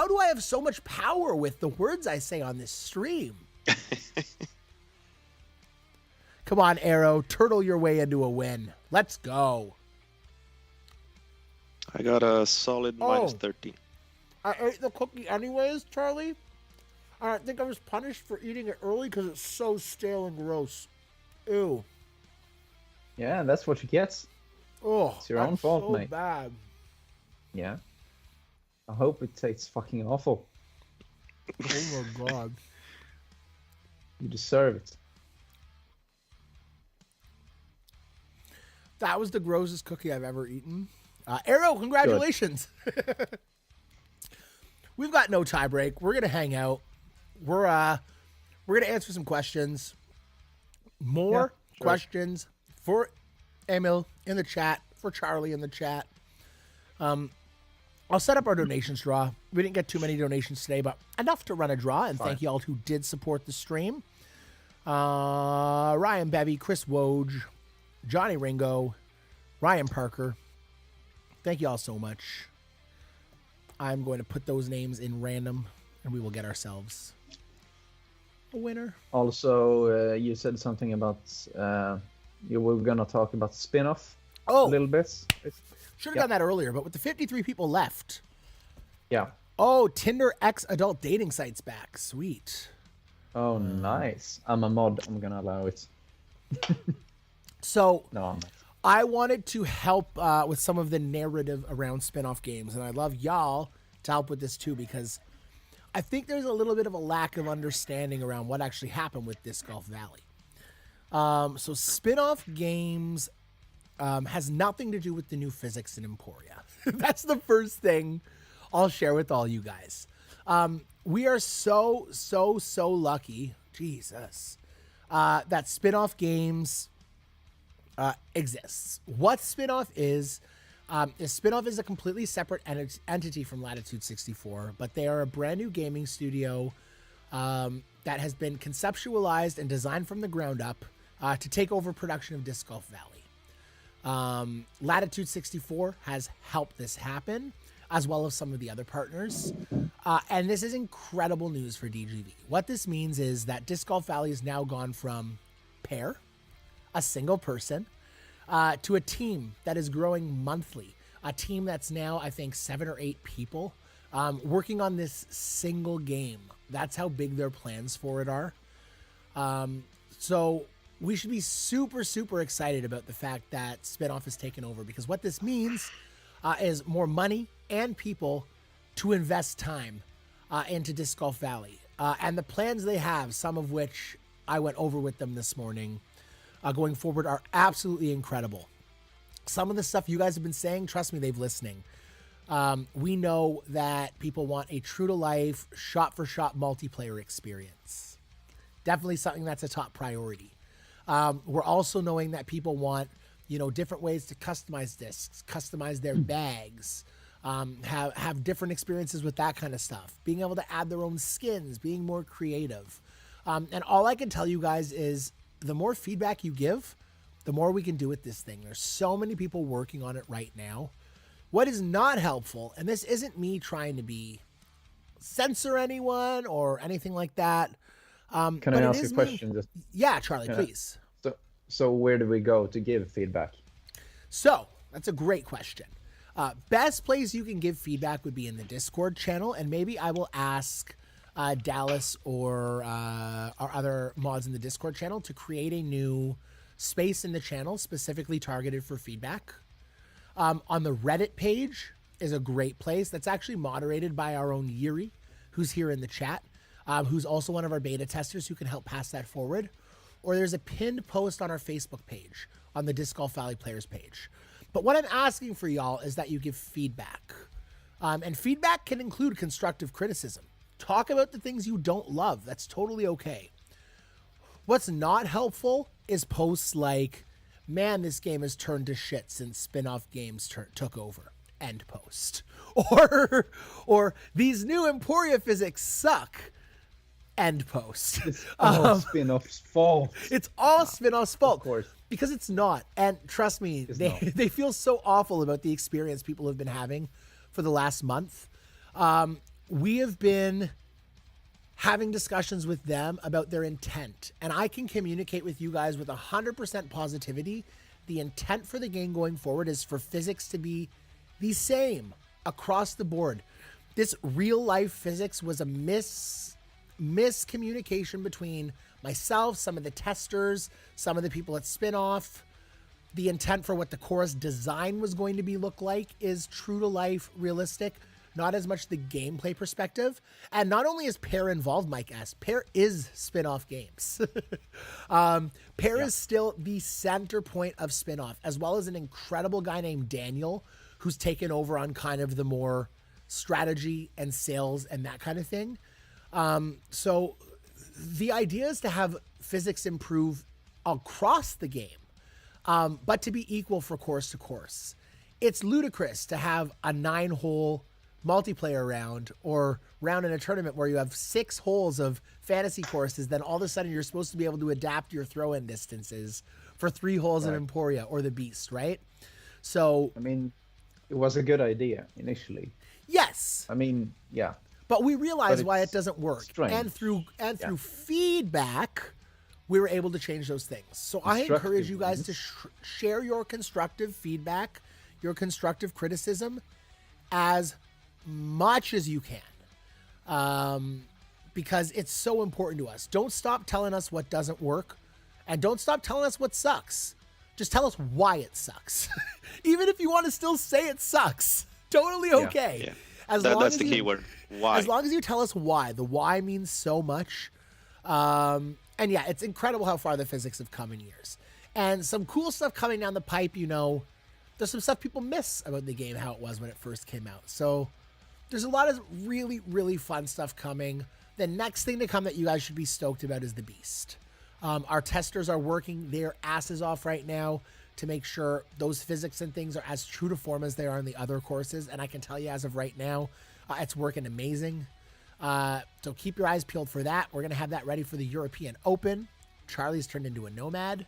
do I have so much power with the words I say on this stream? Come on, Arrow. Turtle your way into a win. Let's go. I got a solid minus 13. I ate the cookie anyways, Charlie. I think I was punished for eating it early because it's so stale and gross. Ew. Yeah, that's what you get. Oh, It's your own fault, so mate. bad. Yeah. I hope it tastes fucking awful. Oh my god. You deserve it. That was the grossest cookie I've ever eaten. Arrow, congratulations. We've got no tie break. We're gonna hang out. We're gonna answer some questions. More questions for Emil in the chat, for Charlie in the chat. I'll set up our donations draw. We didn't get too many donations today, but enough to run a draw. And thank you all who did support the stream. Ryan Bevy, Chris Woj, Johnny Ringo, Ryan Parker. Thank you all so much. I'm going to put those names in random, and we will get ourselves a winner. Also, you said something about you were gonna talk about Spinoff a Oh, little bit. should have done that earlier, but with the 53 people left. Yeah. Oh, Tinder X adult dating sites back. Sweet. Oh, nice. I'm a mod. I'm gonna allow it. So No, I'm not. I wanted to help with some of the narrative around Spinoff games, and I'd love y'all to help with this too, because I think there's a little bit of a lack of understanding around what actually happened with Disc Golf Valley. So Spinoff games has nothing to do with the new physics in Emporia. That's the first thing I'll share with all you guys. We are so lucky, Jesus, that Spinoff games exists. What Spinoff is Spinoff is a completely separate entity from Latitude 64, but they are a brand new gaming studio that has been conceptualized and designed from the ground up to take over production of Disc Golf Valley. Latitude 64 has helped this happen, as well as some of the other partners. And this is incredible news for DGV. What this means is that Disc Golf Valley has now gone from pair, a single person, to a team that is growing monthly. A team that's now, I think, 7 or 8 people working on this single game. That's how big their plans for it are. So we should be super excited about the fact that Spinoff has taken over, because what this means is more money and people to invest time into Disc Golf Valley. And the plans they have, some of which I went over with them this morning, going forward, are absolutely incredible. Some of the stuff you guys have been saying, trust me, they've listening. We know that people want a true-to-life, shot-for-shot multiplayer experience. Definitely something that's a top priority. We're also knowing that people want, different ways to customize discs, customize their bags, have different experiences with that kind of stuff, being able to add their own skins, being more creative. And all I can tell you guys is the more feedback you give, the more we can do with this thing. There's so many people working on it right now. What is not helpful, and this isn't me trying to censor anyone or anything like that. Can I ask a question? Yeah, Charlie, please. So where do we go to give feedback? So that's a great question. Best place you can give feedback would be in the Discord channel, and maybe I will ask Dallas or our other mods in the Discord channel to create a new space in the channel specifically targeted for feedback. On the Reddit page is a great place that's actually moderated by our own Yuri, who's here in the chat, who's also one of our beta testers who can help pass that forward. Or there's a pinned post on our Facebook page, on the Disc Golf Valley Players page. But what I'm asking for y'all is that you give feedback. And feedback can include constructive criticism. Talk about the things you don't love. That's totally okay. What's not helpful is posts like, man, this game has turned to shit since Spinoff Games took over. End post. Or these new Emporia physics suck. End post. It's all Spinoff's fault. It's all Spinoff's fault. Of course. Because it's not. And trust me, they feel so awful about the experience people have been having for the last month. We have been having discussions with them about their intent. And I can communicate with you guys with 100% positivity. The intent for the game going forward is for physics to be the same across the board. This real life physics was a miscommunication between myself, some of the testers, some of the people at Spinoff. The intent for what the course design was going to look like is true to life, realistic, not as much the gameplay perspective. And not only is Pear involved, Mike asked, Pear is Spinoff Games. Pear is still the center point of Spinoff, as well as an incredible guy named Daniel, who's taken over on kind of the more strategy and sales and that kind of thing. So the idea is to have physics improve across the game, but to be equal for course to course. It's ludicrous to have a 9-hole multiplayer round or round in a tournament where you have 6 holes of fantasy courses. Then all of a sudden you're supposed to be able to adapt your throw-in distances for 3 holes in Emporia or the Beast, right? So, I mean, it was a good idea initially. Yes. I mean, yeah. But we realized why it doesn't work. Strange. And through feedback, we were able to change those things. So I encourage you guys to share your constructive feedback, your constructive criticism as much as you can. Because it's so important to us. Don't stop telling us what doesn't work, and don't stop telling us what sucks. Just tell us why it sucks. Even if you want to still say it sucks. Totally okay. Yeah. That's the key word. Why? As long as you tell us why. The why means so much. And yeah, it's incredible how far the physics have come in years. And some cool stuff coming down the pipe, there's some stuff people miss about the game, how it was when it first came out. So there's a lot of really, really fun stuff coming. The next thing to come that you guys should be stoked about is the Beast. Our testers are working their asses off right now to make sure those physics and things are as true to form as they are in the other courses. And I can tell you as of right now, it's working amazing. So keep your eyes peeled for that. We're going to have that ready for the European Open. Charlie's turned into a nomad.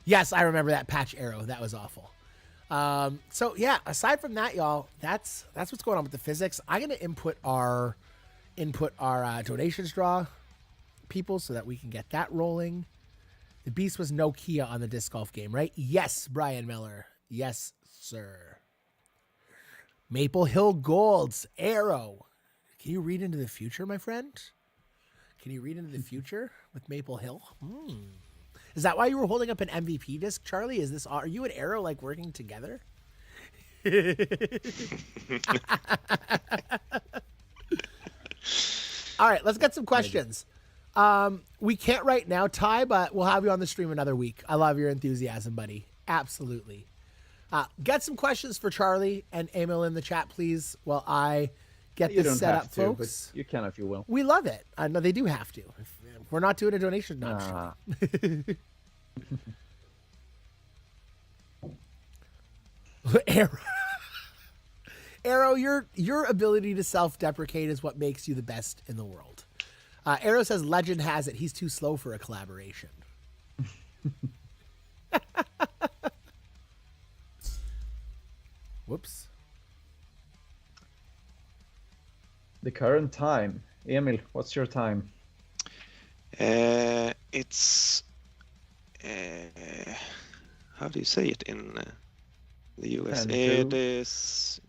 Yes, I remember that patch arrow. That was awful. So yeah, aside from that, y'all, that's what's going on with the physics. I'm going to input our donations draw people so that we can get that rolling. The Beast was no Kia on the disc golf game, right? Yes, Brian Miller. Yes, sir. Maple Hill Gold's arrow. Can you read into the future, my friend? Can you read into the future with Maple Hill? Is that why you were holding up an MVP disc, Charlie? Are you and Arrow like working together? All right, let's get some questions. We can't right now, Ty, but we'll have you on the stream another week. I love your enthusiasm, buddy. Absolutely. Get some questions for Charlie and Emil in the chat, please, while I get this set up, folks. But you can if you will. We love it. I know they do have to. If we're not doing a donation, not Arrow, your ability to self-deprecate is what makes you the best in the world. Arrow says, legend has it, he's too slow for a collaboration. Whoops. The current time. Emil, what's your time? It's how do you say it in the US? 10 It to- is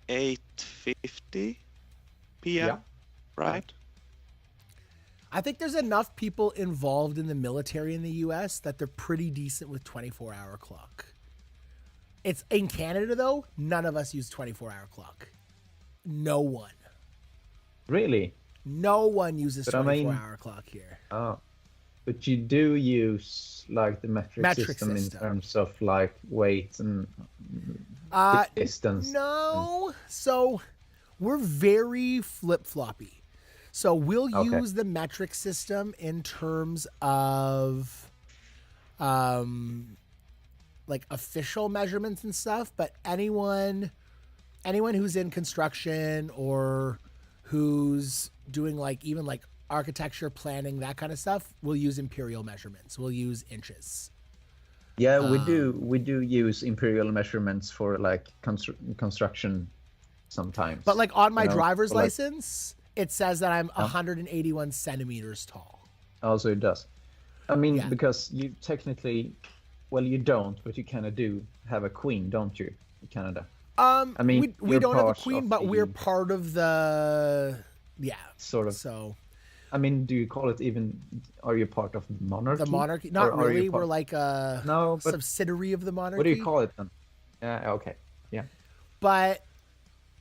8:50 p.m. Yeah. Right? I think there's enough people involved in the military in the US that they're pretty decent with 24-hour clock. It's in Canada though, none of us use 24-hour clock. No one. Really? No one uses But I mean- 24-hour clock here. Oh. But you do use like the metric system in terms of like weight and distance. No. So we're very flip-floppy. So we'll use the metric system in terms of like official measurements and stuff, but anyone who's in construction or who's doing like even like architecture planning, that kind of stuff, will use imperial measurements. We'll use inches. Yeah, we do use imperial measurements for like construction sometimes. But like on my driver's like- license, it says that I'm 181 centimeters tall. Also, it does. I mean, Yeah. because you technically, well, you don't, but you kind of do have a queen, don't you, in Canada? I mean, we you're don't have a part queen, of but the- we're part of the Sort of. So I mean, do you call it even? Are you part of the monarchy? the monarchy, Or not are you really. part- We're like a No, but subsidiary of the monarchy. what do you call it then? Yeah. Okay. Yeah. But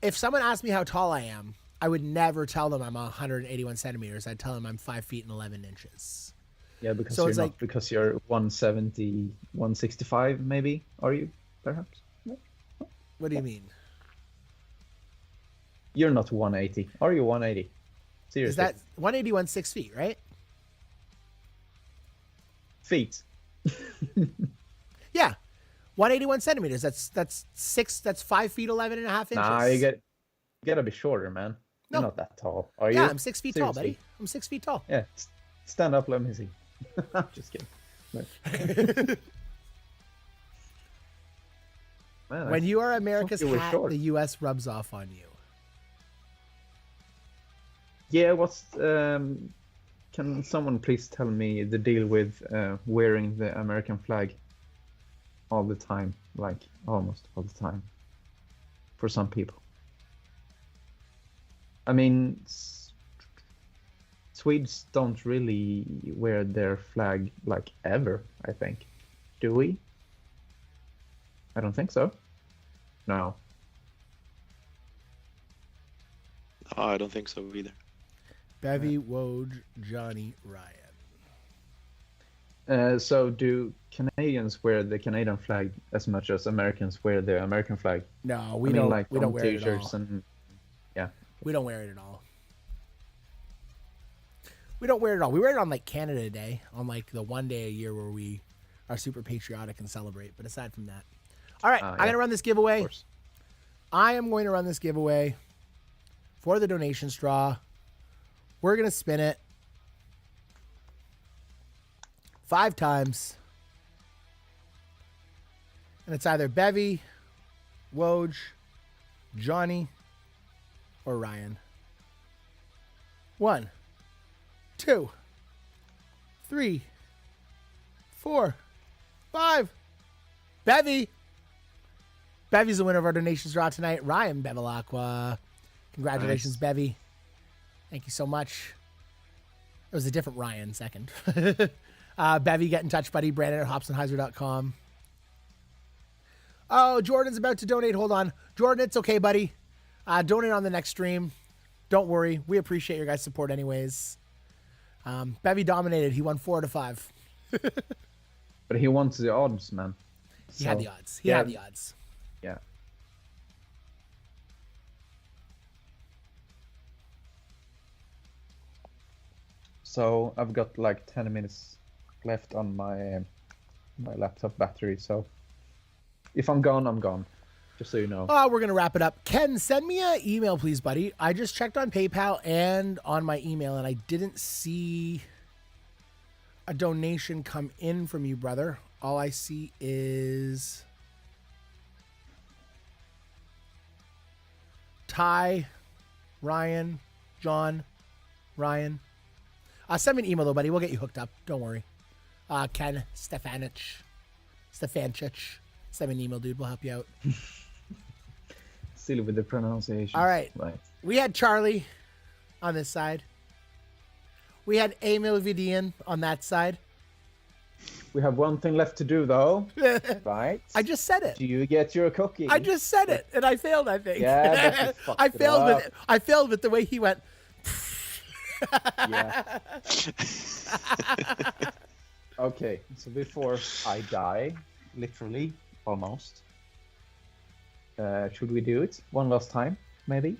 if someone asked me how tall I am, I would never tell them I'm 181 centimeters. I'd tell them I'm 5 feet and 11 inches. Yeah, because So you're it's not, like- because you're 170, 165 maybe. Are you perhaps? What do you mean? You're not 180. Are you 180? Seriously. Is that 181 6 feet, right? feet? Yeah. 181 centimeters. That's 5 feet 11 and a half inches. Nah, you gotta be shorter, man. You're No. not that tall, are you? Yeah, I'm 6 feet tall, Seriously. buddy. I'm 6 feet tall. Yeah, stand up. Let me see. I'm just kidding. No. Man, When you are America's you were hat, short. the U.S. rubs off on you. yeah, what's can someone please tell me the deal with wearing the American flag all the time, like almost all the time, for some people? I mean, Swedes don't really wear their flag like ever, I think. Do we? I don't think so. No. Oh, I don't think so either. Bevy, Woj, Johnny, Ryan. So do Canadians wear the Canadian flag as much as Americans wear the American flag? No, we I mean, don't. like We don't on wear it at t-shirts all. and yeah. We don't wear it at all. We don't wear it at all. We wear it on like Canada Day, on like the one day a year where we are super patriotic and celebrate. But aside from that, all right, I'm yeah, gonna run this Of giveaway. course. I am going to run this giveaway for the donation straw. We're gonna spin it 5 times, and it's either Bevy, Woj, Johnny, or Ryan. 1, 2, 3, 4, 5. Bevy. Bevy's the winner of our donations draw tonight. Ryan Bevilacqua. Congratulations, Nice. Bevy. Thank you so much. It was a different Ryan second. Bevy, get in touch, buddy. Brandon at hobsonheiser.com. Oh, Jordan's about to donate. Hold on. Jordan, it's okay, buddy. Donate on the next stream. Don't worry. We appreciate your guys' support anyways. Bevy dominated. He won 4 out of 5. But he wants the odds, man. He had So, the odds. He had the odds. Yeah. So I've got like 10 minutes left on my laptop battery. So if I'm gone, I'm gone. Just so you know. Oh, we're going to wrap it up. Ken, send me an email, please, buddy. I just checked on PayPal and on my email, and I didn't see a donation come in from you, brother. All I see is Ty, Ryan, John, Ryan. Send me an email though, buddy. We'll get you hooked up. Don't worry. Ken Stefanich. Send me an email, dude. We'll help you out. Silly with the pronunciation. All right. We had Charlie on this side. We had Emil Vidian on that side. We have one thing left to do, though. Right? I just said it. Do you get your cookie? I just said it, and I failed, I think. Yeah, I failed with it. I failed with the way he went. Yeah. Okay, so before I die, literally, almost, should we do it one last time, maybe?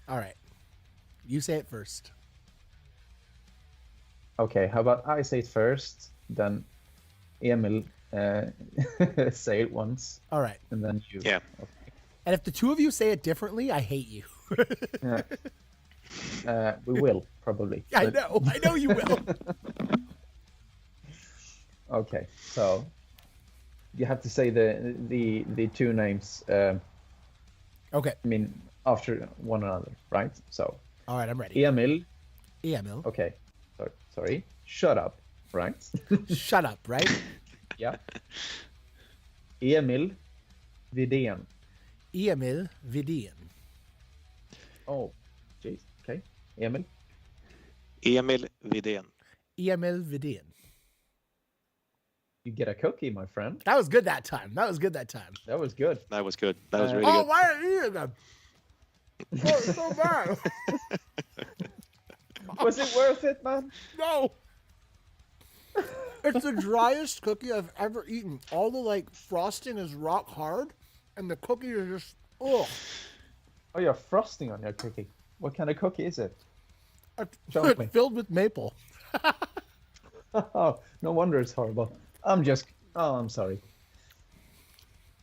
All right. You say it first. Okay, how about I say it first, then Emil say it once. All right. And then you. Yeah. Okay. And if the two of you say it differently, I hate you. We will, probably. I know you will. Okay, so you have to say the two names. Okay. I mean, after one another, right? So. All right, I'm ready. Emil. Okay. Sorry. Shut up, right? Shut up, right? Yeah. Emil Vidén. Emil Vidén. Oh, jeez. Okay. Emil. Emil Vidén. Emil Vidén. You get a cookie, my friend. That was good that time. That was good. That was good. That was really good. Why are you eating them? Oh, it's so bad. Was it worth it, man? No. It's the driest cookie I've ever eaten. All the frosting is rock hard, and the cookie is just Oh, you have frosting on your cookie. What kind of cookie is it? It's filled with maple. Oh, no wonder it's horrible. I'm sorry.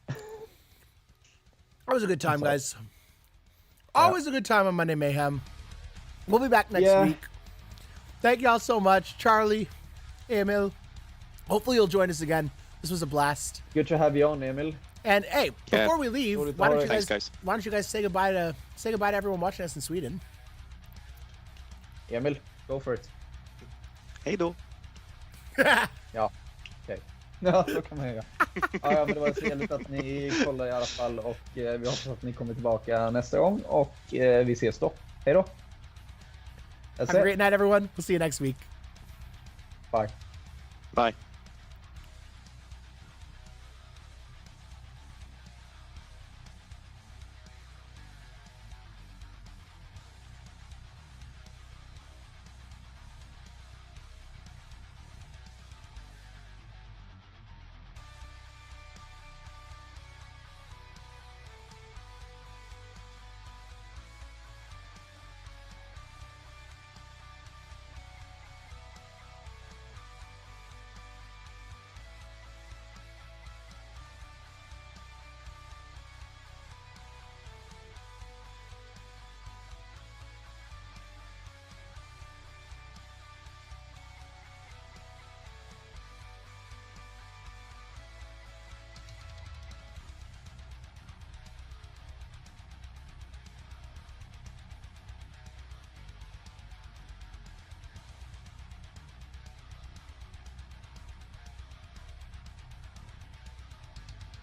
That was a good time, guys. Always a good time on Monday Mayhem. We'll be back next week. Thank y'all so much. Charlie, Emil. Hopefully you'll join us again. This was a blast. Good to have you on, Emil. And hey, before we leave, why don't you guys say goodbye to everyone watching us in Sweden? Emil, go for it. Hej då. Ja, okej. Ja, så kan man göra. Ja, men det var trevligt att ni kollade i alla fall, och vi hoppas att ni kommer tillbaka nästa gång, och vi ses då. Hej då. Have a great night, everyone. We'll see you next week. Bye. Bye.